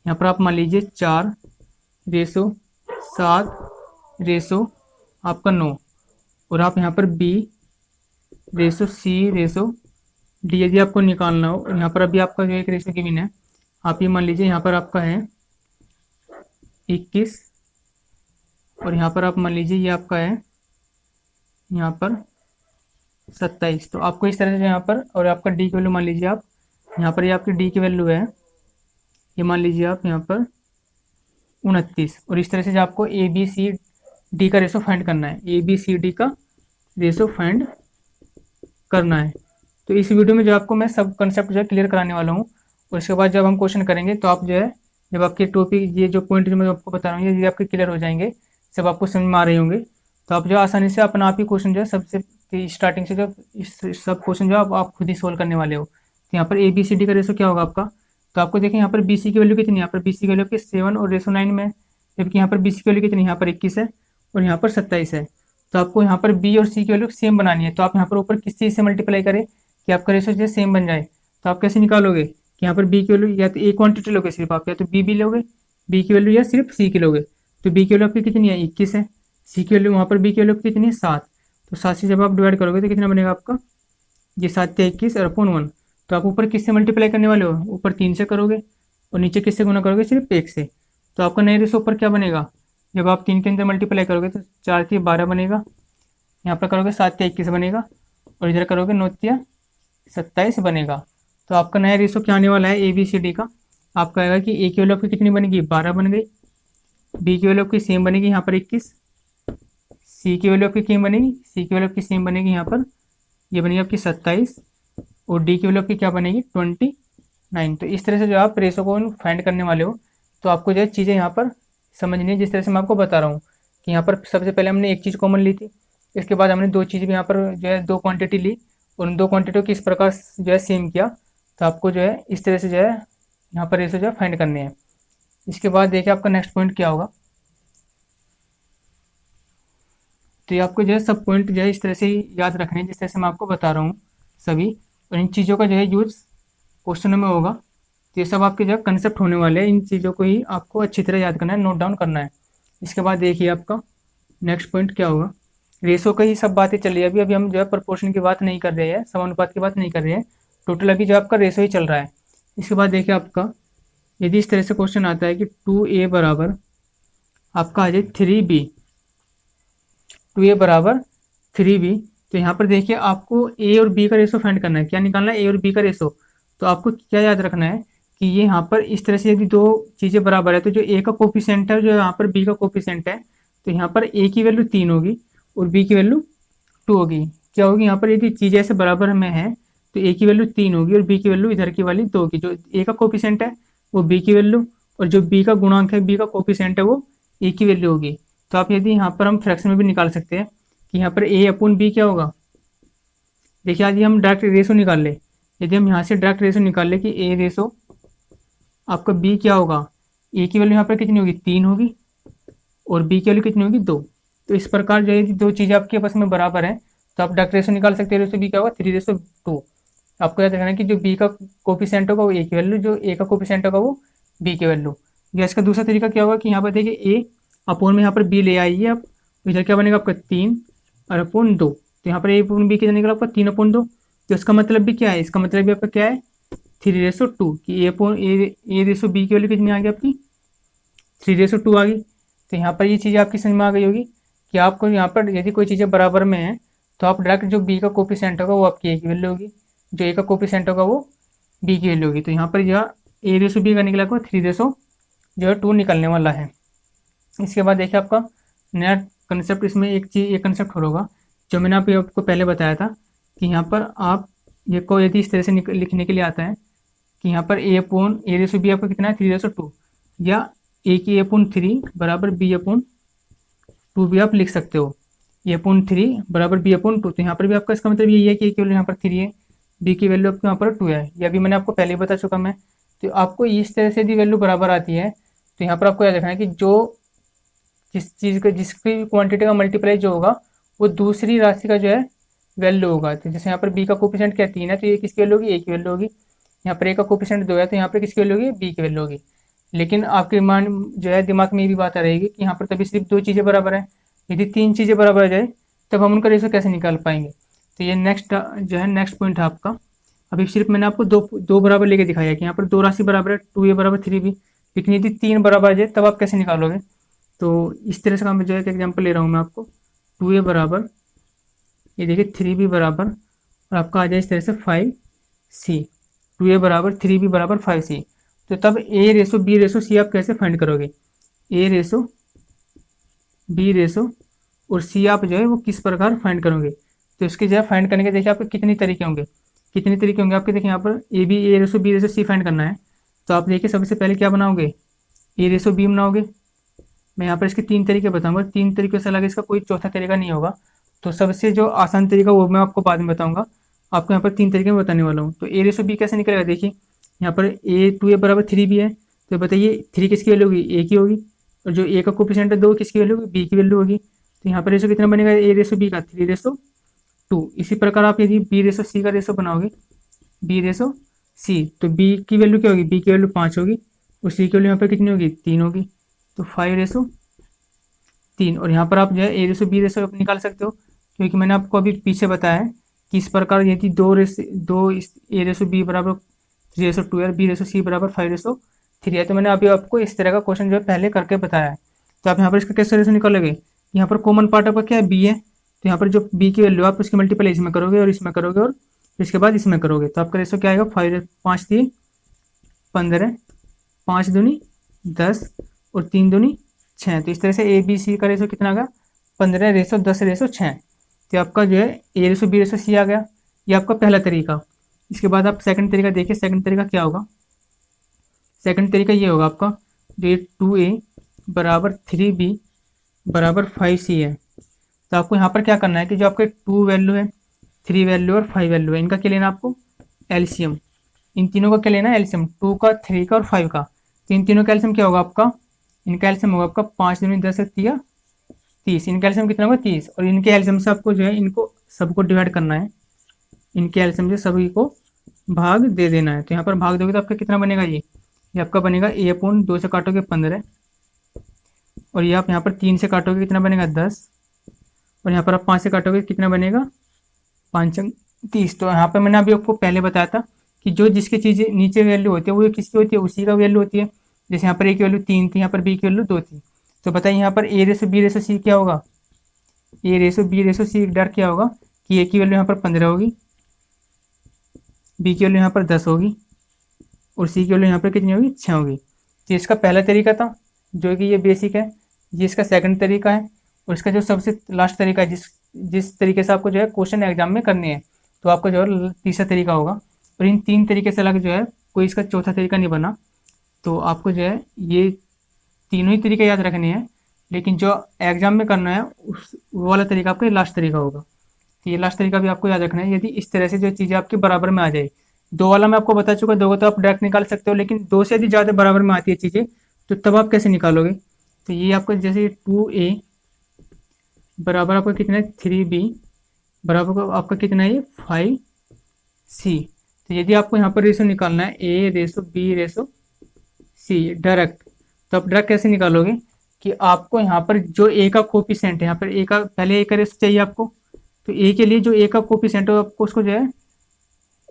[SPEAKER 1] यहाँ पर आप मान लीजिए 4:7:9 आपका 9, और आप यहाँ पर B:C:D यदि आपको निकालना हो, यहाँ पर अभी आपका जो एक रेशो गिवन है, आप ये मान लीजिए यहाँ पर आपका है 21, और यहाँ पर आप मान लीजिए ये आपका है यहाँ पर 27। तो आपको इस तरह से यहाँ पर, और आपका डी की वैल्यू मान लीजिए आप यहाँ पर, ये आपकी डी की वैल्यू है, ये मान लीजिए आप यहाँ पर 29, और इस तरह से जो आपको ए बी सी डी का रेशो फाइंड करना है, ए बी सी डी का रेशो फाइंड करना है। तो इस वीडियो में जो आपको मैं सब कंसेप्ट जो है क्लियर कराने वाला हूँ, और इसके बाद जब हम क्वेश्चन करेंगे तो आप जो है जब आपके टॉपिक ये जो पॉइंट जो मैं आपको बता रहा हूँ ये आपके क्लियर हो जाएंगे, सब आपको समझ में आ रहे होंगे, तो आप जो आसानी से अपना आप ही क्वेश्चन जो है सबसे स्टार्टिंग से जो सब क्वेश्चन जो आप खुद ही सोल्व करने वाले हो। तो यहाँ पर ए बी सी डी का रेशो क्या होगा आपका, तो आपको देखें यहाँ पर बी सी की वैल्यू कितनी है, यहाँ पर बी सी की वैल्यू आपकी 7 और रेशो 9 में है, जबकि यहाँ पर बी सी की वैल्यू कितनी है, यहाँ पर 21 है और यहाँ पर 27 है। तो आपको यहाँ पर बी और सी की वैल्यू सेम बनानी है। तो आप यहाँ पर ऊपर किस चीज़ से मल्टीप्लाई करें कि आपका रेशो जो सेम बन जाए। तो आप कैसे निकालोगे कि यहाँ पर बी की वैल्यू या तो एक क्वांटिटी लोगे सिर्फ आप, या तो बी लोगे बी की वैल्यू, या सिर्फ सी की लोगे। तो बी की वैल्यू आपकी कितनी है 21 है, सी की वैल्यू वहाँ पर बी की वैल्यू कितनी है 7। तो 7 से जब आप डिवाइड करोगे तो कितना बनेगा आपका, ये 7×21 और अपॉन 1। तो आप ऊपर किससे मल्टीप्लाई करने वाले हो, ऊपर 3 से करोगे और नीचे किससे गुना करोगे, सिर्फ 1 से। तो आपका नया रेशो ऊपर क्या बनेगा, जब आप 3 के अंदर मल्टीप्लाई करोगे तो 4×3=12 बनेगा, यहाँ पर करोगे 7×21 बनेगा, और इधर करोगे 9×27 बनेगा। तो आपका नया रेशो क्या आने वाला है ए बी सी डी का, आपका आएगा कि ए की वैल्यू आपकी कितनी बनेगी 12 बन गई, बी की वैल्यू आपकी सेम बनेगी यहाँ पर 21, सी की वैल्यू आपकी क्या बनेगी, सी की वैल्यू आपकी सेम बनेगी यहाँ पर, ये बनेगी आपकी 27, और डी की वैल्यू आपकी क्या बनेगी 29। तो इस तरह से जो आप रेशो को फाइंड करने वाले हो, तो आपको जो है चीज़ें यहाँ पर समझनी है जिस तरह से मैं आपको बता रहा हूँ कि यहाँ पर सबसे पहले हमने एक चीज़ कॉमन ली थी, इसके बाद हमने दो चीज़ भी यहाँ पर जो है 2 क्वांटिटी ली, और उन 2 क्वांटिटियों को इस प्रकार जो है सेम किया। तो आपको जो है इस तरह से जो है यहाँ पर रेशो जो है फाइंड करने हैं। इसके बाद देखिए आपका नेक्स्ट पॉइंट क्या होगा। तो ये आपको जो है सब पॉइंट जो है इस तरह से ही याद रखने हैं जिस तरह से मैं आपको बता रहा हूँ सभी, और इन चीज़ों का जो है यूज़ क्वेश्चनों में होगा। तो ये सब आपके जो है कंसेप्ट होने वाले हैं, इन चीज़ों को ही आपको अच्छी तरह याद करना है, नोट डाउन करना है। इसके बाद देखिए आपका नेक्स्ट पॉइंट क्या होगा। रेशो का ही सब बातें चल रही है, अभी हम जो है प्रोपोर्शन की बात नहीं कर रहे हैं, समानुपात की बात नहीं कर रहे हैं, टोटल अभी जो आपका रेशो ही चल रहा है। इसके बाद देखिए आपका यदि इस तरह से क्वेश्चन आता है कि 2a बराबर आपका आ जाए 3b, 2a बराबर 3b, तो यहाँ पर देखिए आपको a और b का रेशो फाइंड करना है। क्या निकालना है, a और b का रेशो। तो आपको क्या याद रखना है कि ये यहाँ पर इस तरह से यदि दो चीज़ें बराबर है, तो जो a का कोफिशिएंट है जो यहाँ पर b का कोफिशिएंट है, तो यहाँ पर a की वैल्यू 3 होगी और b की वैल्यू 2 होगी। क्या होगी यहाँ पर यदि चीज़ें ऐसे बराबर में है तो a की वैल्यू 3 होगी और b की वैल्यू इधर की वाली 2 होगी। जो a का कोफिशिएंट है वो b की वैल्यू, और जो b का गुणांक है, b का कोफिशिएंट है, वो a की वैल्यू होगी। तो आप यदि यहाँ पर हम फ्रैक्शन में भी निकाल सकते हैं कि यहाँ पर a/b क्या होगा। देखिए आज हम डायरेक्ट रेशो निकाल ले, यदि हम यहाँ से डायरेक्ट रेशो निकाल ले कि a रेशो आपका b क्या होगा, a की वैल्यू यहाँ पर कितनी होगी 3 होगी और b की वैल्यू कितनी होगी 2। तो इस प्रकार जो यदि दो चीज़ें आपके पास में बराबर है तो आप डायरेक्ट रेशो निकाल सकते हैं। रेशो b क्या होगा 3:2। आपको याद रखना है कि जो b का कोफिशिएंट होगा वो a की वैल्यू, जो a का कोफिशिएंट होगा वो b की वैल्यू। या इसका दूसरा तरीका क्या होगा कि यहाँ पर देखिए a अपॉन में यहाँ पर b ले आइए आप, इधर क्या बनेगा आपका 3 और अपॉन 2। तो यहाँ पर a अपॉन b कितना निकला आपका 3/2, तो इसका मतलब भी क्या है, इसका मतलब भी आपका क्या है 3:2 कि ए रेसो बी की वैल्यू कितनी आ गई आपकी 3:2 आ गई। तो यहाँ पर ये चीज़ आपकी समझ में आ गई होगी कि आपको यहाँ पर यदि कोई चीज़ें बराबर में है तो आप डायरेक्ट जो बी का कोफिशिएंट होगा वो आपकी ए की वैल्यू होगी, जो ए का कोफिशिएंट होगा वो बी की वैल्यू होगी। तो यहाँ पर यह ए रेसो बी का निकला को 3:2 निकलने वाला है। इसके बाद देखिए आपका नया कंसेप्ट, इसमें एक कंसेप्ट और होगा जो मैंने आपको पहले बताया था कि यहाँ पर आप ये को यदि इस तरह से लिखने के लिए आता है कि यहाँ पर ए रेसो बी आपका कितना है 3:2, या ए की A/3 बराबर B/2 भी आप लिख सकते हो, A/3 बराबर B/2। तो यहाँ पर भी आपका इसका मतलब यही है कि ए की वैल्यू यहाँ पर 3 है, बी की वैल्यू आपको यहाँ पर 2 है, ये अभी मैंने आपको पहले ही बता चुका मैं। तो आपको इस तरह से यदि वैल्यू बराबर आती है तो यहाँ पर आपको याद रखना है कि जिस चीज़ का जिसकी क्वांटिटी का मल्टीप्लाई जो होगा वो दूसरी राशि का जो है वैल्यू होगा। तो जैसे यहाँ पर बी का कोफिशिएंट क्या 3 है तो ये किसकी वैल्यू होगी, ए की वैल्यू होगी। यहाँ पर ए का कोफिशिएंट 2 है तो यहाँ पर किसकी वैल्यू होगी, बी की वैल्यू होगी। लेकिन आपके मान जो है दिमाग में ये भी बात आ रहेगी कि यहाँ पर तभी सिर्फ 2 चीज़ें बराबर हैं, यदि 3 चीज़ें बराबर आ जाए तब हम उनका रेशो कैसे निकाल पाएंगे। तो ये नेक्स्ट पॉइंट है आपका। अभी सिर्फ मैंने आपको दो बराबर लेके दिखाया कि यहाँ पर 2 राशि बराबर है 2a बराबर 3b, लेकिन यदि 3 बराबर आ जाए तब आप कैसे निकालोगे। तो इस तरह से मैं जो है एक एग्जाम्पल ले रहा हूँ मैं आपको, 2a बराबर ये देखिए 3b बराबर और आपका आ जाए इस तरह से 5c, 2a बराबर 3b बराबर 5c। तो तब ए रेसो बी रेसो सी आप कैसे फाइंड करोगे, ए रेसो बी रेसो और सी आप जो है वो किस प्रकार फाइंड करोगे। तो इसके जो है फाइंड करने के देखिए आपके कितने तरीके होंगे आपके। देखिए यहाँ पर ए रेसो बी रेसो सी फाइंड करना है तो आप देखिए सबसे पहले क्या बनाओगे, ए रेसो बी बनाओगे। मैं यहाँ पर इसके 3 तरीके बताऊंगा, 3 तरीके से अलग इसका कोई चौथा तरीका नहीं होगा। तो सबसे जो आसान तरीका वो मैं आपको बाद में बताऊंगा, आपको यहाँ पर 3 तरीके में बताने वाला हूँ। तो ए रेसो बी कैसे निकलेगा, देखिए यहाँ पर A/2 बराबर 3b है तो बताइए 3 किसकी वैल्यू होगी, ए की होगी, और जो ए का कोफिशिएंट है 2 किसकी वैल्यू होगी, बी की वैल्यू होगी। तो यहाँ पर रेशो कितना बनेगा, ए रेसो बी का 3:2। इसी प्रकार आप यदि बी रेसो सी का रेशो बनाओगे, बी रेसो सी, तो बी की वैल्यू क्या होगी, बी की वैल्यू 5 होगी और सी की वैल्यू यहाँ पर कितनी होगी 3 होगी, तो 5:3। और यहाँ पर आप जो है ए रेसो बी रेसो निकाल सकते हो क्योंकि मैंने आपको अभी पीछे बताया है कि इस प्रकार यदि दो ए रेसो बी बराबर 3:2 है, बी रेसो सी बराबर 5:3 है। तो मैंने अभी आपको इस तरह का क्वेश्चन जो है पहले करके बताया है। तो आप यहाँ पर इसका कैसे रेशो निकालोगे, यहाँ पर कॉमन पार्ट आपका क्या है, बी है, तो यहाँ पर जो बी की वैल्यू आप उसकी मल्टीप्लाई इसमें करोगे और इसमें करोगे और इसके बाद इसमें करोगे, तो आपका रेशो क्या आएगा 5×3 15, 5×2 10 और 3×2 6। तो इस तरह से ए बी सी का रेशो कितना आ गया 15:10:6। तो आपका जो है ए रेशो बी रेशो सी आ गया, ये आपका पहला तरीका। इसके बाद आप सेकंड तरीका देखिए, सेकंड तरीका क्या होगा, सेकंड तरीका ये होगा आपका जो 2a बराबर 3b बराबर 5c है। तो आपको यहाँ पर क्या करना है कि जो आपके 2 वैल्यू है, 3 वैल्यू और 5 वैल्यू है, इनका क्या लेना आपको एलसीएम। इन तीनों का क्या लेना है एलसीएम, 2 का 3 का और 5 का। तो इन तीनों का एलसीएम क्या होगा आपका, इनका एलसीएम होगा आपका 5×10⁻30। इनका एलसीएम कितना होगा 30, और इनके एलसीएम से आपको जो है इनको सबको डिवाइड करना है, इनके एलसीएम से सभी को भाग दे देना है। तो यहाँ पर भाग दोगे तो आपका कितना बनेगा, ये आपका बनेगा A/2 से काटोगे 15, और ये आप यहाँ पर 3 से काटोगे कितना बनेगा 10, और यहाँ पर आप 5 से काटोगे कितना बनेगा 5×30। तो यहाँ पर मैंने अभी आपको पहले बताया था कि जो जिसकी चीज़ नीचे वैल्यू होती है वो किसकी होती है, उसी का वैल्यू होती है। जैसे यहाँ पर ए की वैल्यू 3 थी, यहाँ पर बी की वैल्यू 2 थी। तो बताइए यहाँ पर ए रेसो बी रेसो सी क्या होगा, ए रेसो बी रेसो सी डर क्या होगा कि ए की वैल्यू यहाँ पर 15 होगी, बी की वैल्यू यहाँ पर 10 होगी और सी की वैल्यू यहाँ पर कितनी होगी 6 होगी। तो इसका पहला तरीका था जो कि ये बेसिक है, ये इसका सेकंड तरीका है, और इसका जो सबसे लास्ट तरीका है जिस तरीके से आपको जो है क्वेश्चन एग्जाम में करने हैं, तो आपका जो है तीसरा तरीका होगा। और इन 3 तरीके से अलग जो है कोई इसका चौथा तरीका नहीं बना। तो आपको जो है ये तीनों ही तरीके याद रखने हैं, लेकिन जो एग्जाम में करना है वो वाला तरीका आपका लास्ट तरीका होगा। तो ये लास्ट तरीका भी आपको याद रखना है। यदि इस तरह से जो चीज़ें आपके बराबर में आ जाए, 2 वाला मैं आपको बता चुका, 2 तो आप डायरेक्ट निकाल सकते हो, लेकिन 2 से यदि ज़्यादा बराबर में आती है चीज़ें तो तब आप कैसे निकालोगे। तो ये आपको जैसे 2a बराबर आपका कितना है 3b बराबर आपका कितना है 5c। तो यदि आपको यहाँ पर रेशो निकालना है a ratio b ratio c direct, तो आप डायरेक्ट कैसे निकालोगे कि आपको यहाँ पर जो a का कोफिशिएंट है, यहाँ पर a का पहले a का रेशो चाहिए आपको, तो a के लिए जो a का कोफिशिएंट है आपको उसको जो है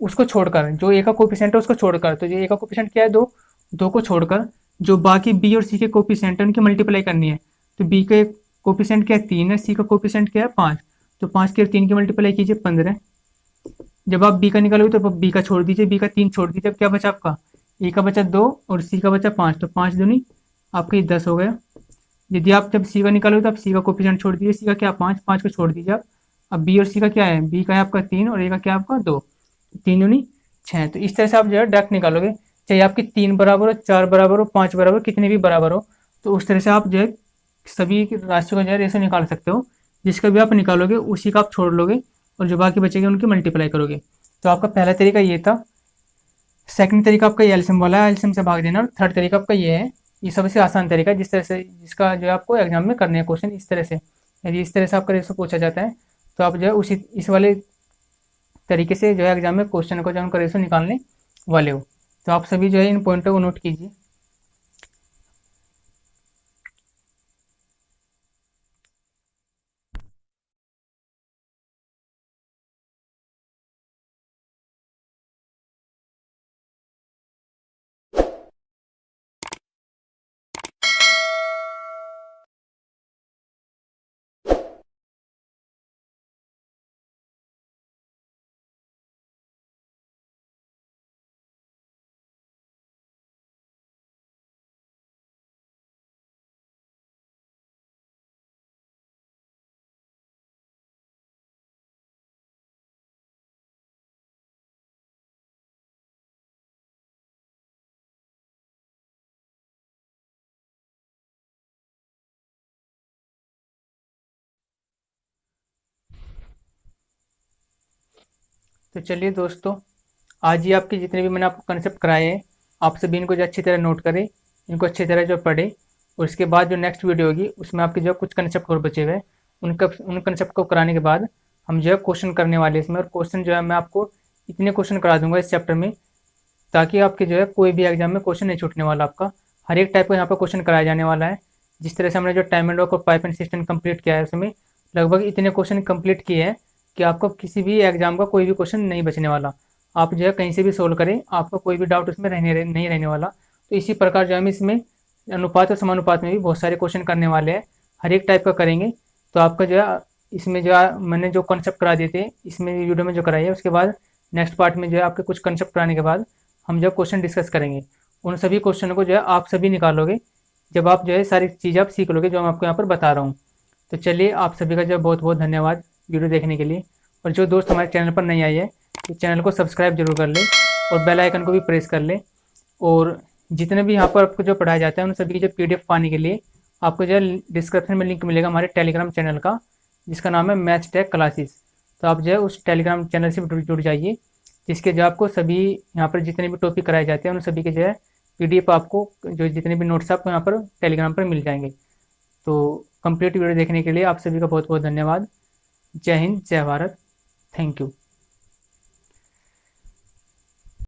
[SPEAKER 1] उसको छोड़कर, जो ए का कोफिशिएंट है उसको छोड़कर, तो जो ए का कोफिशिएंट क्या है 2, 2 को छोड़कर जो बाकी बी और सी के कोफिशिएंट है उनकी मल्टीप्लाई करनी है। तो बी का कोफिशिएंट क्या है 3 है, सी का कोफिशिएंट क्या है 5, तो 5 की और 3 की मल्टीप्लाई कीजिए 15। जब आप बी का निकालोगे तो बी का छोड़ दीजिए, बी का 3 छोड़ दीजिए, अब क्या बचा आपका, ए का बचा 2 और सी का बचा 5, तो 5 दूनी आपका ये 10 हो गया। यदि आप जब सी का निकालोगे तो आप सी का कोफिशिएंट छोड़ दीजिए, सी का क्या 5, 5 को छोड़ दीजिए आप। अब बी और सी का क्या है, बी का है आपका 3 और ए का क्या है आपका 2, 3 दूनी 6। तो इस तरह से आप जो है डायरेक्ट निकालोगे, चाहे आपकी 3 बराबर हो, 4 बराबर हो, 5 बराबर, कितने भी बराबर हो, तो उस तरह से आप जो है सभी राशियों का जो है रेशो निकाल सकते हो। जिसका भी आप निकालोगे उसी का आप छोड़ लोगे और जो बाकी बचेगा उनकी मल्टीप्लाई करोगे। तो आपका पहला तरीका ये था। सेकंड तरीका आपका ये एलसीएम वाला है, एलसीएम से भाग देना। और थर्ड तरीका आपका ये है, ये सबसे आसान तरीका है जिस तरह से, जिसका जो है आपको एग्जाम में करने हैं क्वेश्चन इस तरह से। यदि इस तरह से आपका रेशो पूछा जाता है तो आप जो है उसी इस वाले तरीके से जो है एग्जाम में क्वेश्चन को जो उनका रेशो निकालने वाले हो। तो आप सभी जो है इन पॉइंटों को नोट कीजिए। तो चलिए दोस्तों, आज ही आपके जितने भी मैंने आपको कंसेप्ट कराए हैं, आप सभी इनको जो अच्छी तरह नोट करें, इनको अच्छी तरह जो पढ़े, और इसके बाद जो नेक्स्ट वीडियो होगी उसमें आपके जो कुछ कंसेप्ट और बचे हुए हैं, उन कंसेप्ट को कराने के बाद हम जो है क्वेश्चन करने वाले हैं इसमें। और क्वेश्चन जो है मैं आपको इतने क्वेश्चन करा दूंगा इस चैप्टर में, ताकि आपके जो है कोई भी एग्जाम में क्वेश्चन नहीं छूटने वाला आपका। हर एक टाइप का यहाँ पर क्वेश्चन कराया जाने वाला है। जिस तरह से हमने जो टाइम एंड वर्क और पाइप एंड सिस्टम कंप्लीट किया है, उसमें लगभग इतने क्वेश्चन कंप्लीट किए हैं कि आपको किसी भी एग्जाम का कोई भी क्वेश्चन नहीं बचने वाला। आप जो है कहीं से भी सोल्व करें, आपका कोई भी डाउट उसमें नहीं रहने वाला। तो इसी प्रकार जो हम इसमें अनुपात और समानुपात में भी बहुत सारे क्वेश्चन करने वाले हैं, हर एक टाइप का करेंगे। तो आपका जो है इसमें जो है मैंने जो कॉन्सेप्ट करा दिए थे इसमें वीडियो में जो कराई है, उसके बाद नेक्स्ट पार्ट में जो है आपके कुछ कंसेप्ट कराने के बाद हम जो क्वेश्चन डिस्कस करेंगे, उन सभी क्वेश्चनों को जो है आप सभी निकालोगे जब आप जो है सारी चीज़ें आप सीख लोगे जो मैं आपको यहाँ पर बता रहा हूँ। तो चलिए, आप सभी का जो है बहुत बहुत धन्यवाद वीडियो देखने के लिए। और जो दोस्त हमारे चैनल पर नहीं आए हैं तो चैनल को सब्सक्राइब जरूर कर ले और बेल आइकन को भी प्रेस कर ले। और जितने भी यहाँ पर आपको जो पढ़ाया जाता है उन सभी की जो PDF पाने के लिए आपको जो है डिस्क्रिप्शन में लिंक मिलेगा हमारे टेलीग्राम चैनल का, जिसका नाम है मैथ्स टेक क्लासेस। तो आप जो है उस टेलीग्राम चैनल से जुड़ जाइए, जिसके जो आपको सभी यहाँ पर जितने भी टॉपिक कराए जाते हैं उन सभी के जो है PDF आपको, जो जितने भी नोट्स आपको यहाँ पर टेलीग्राम पर मिल जाएंगे। तो कंप्लीट वीडियो देखने के लिए आप सभी का बहुत बहुत धन्यवाद। जय हिंद, जय भारत, थैंक यू।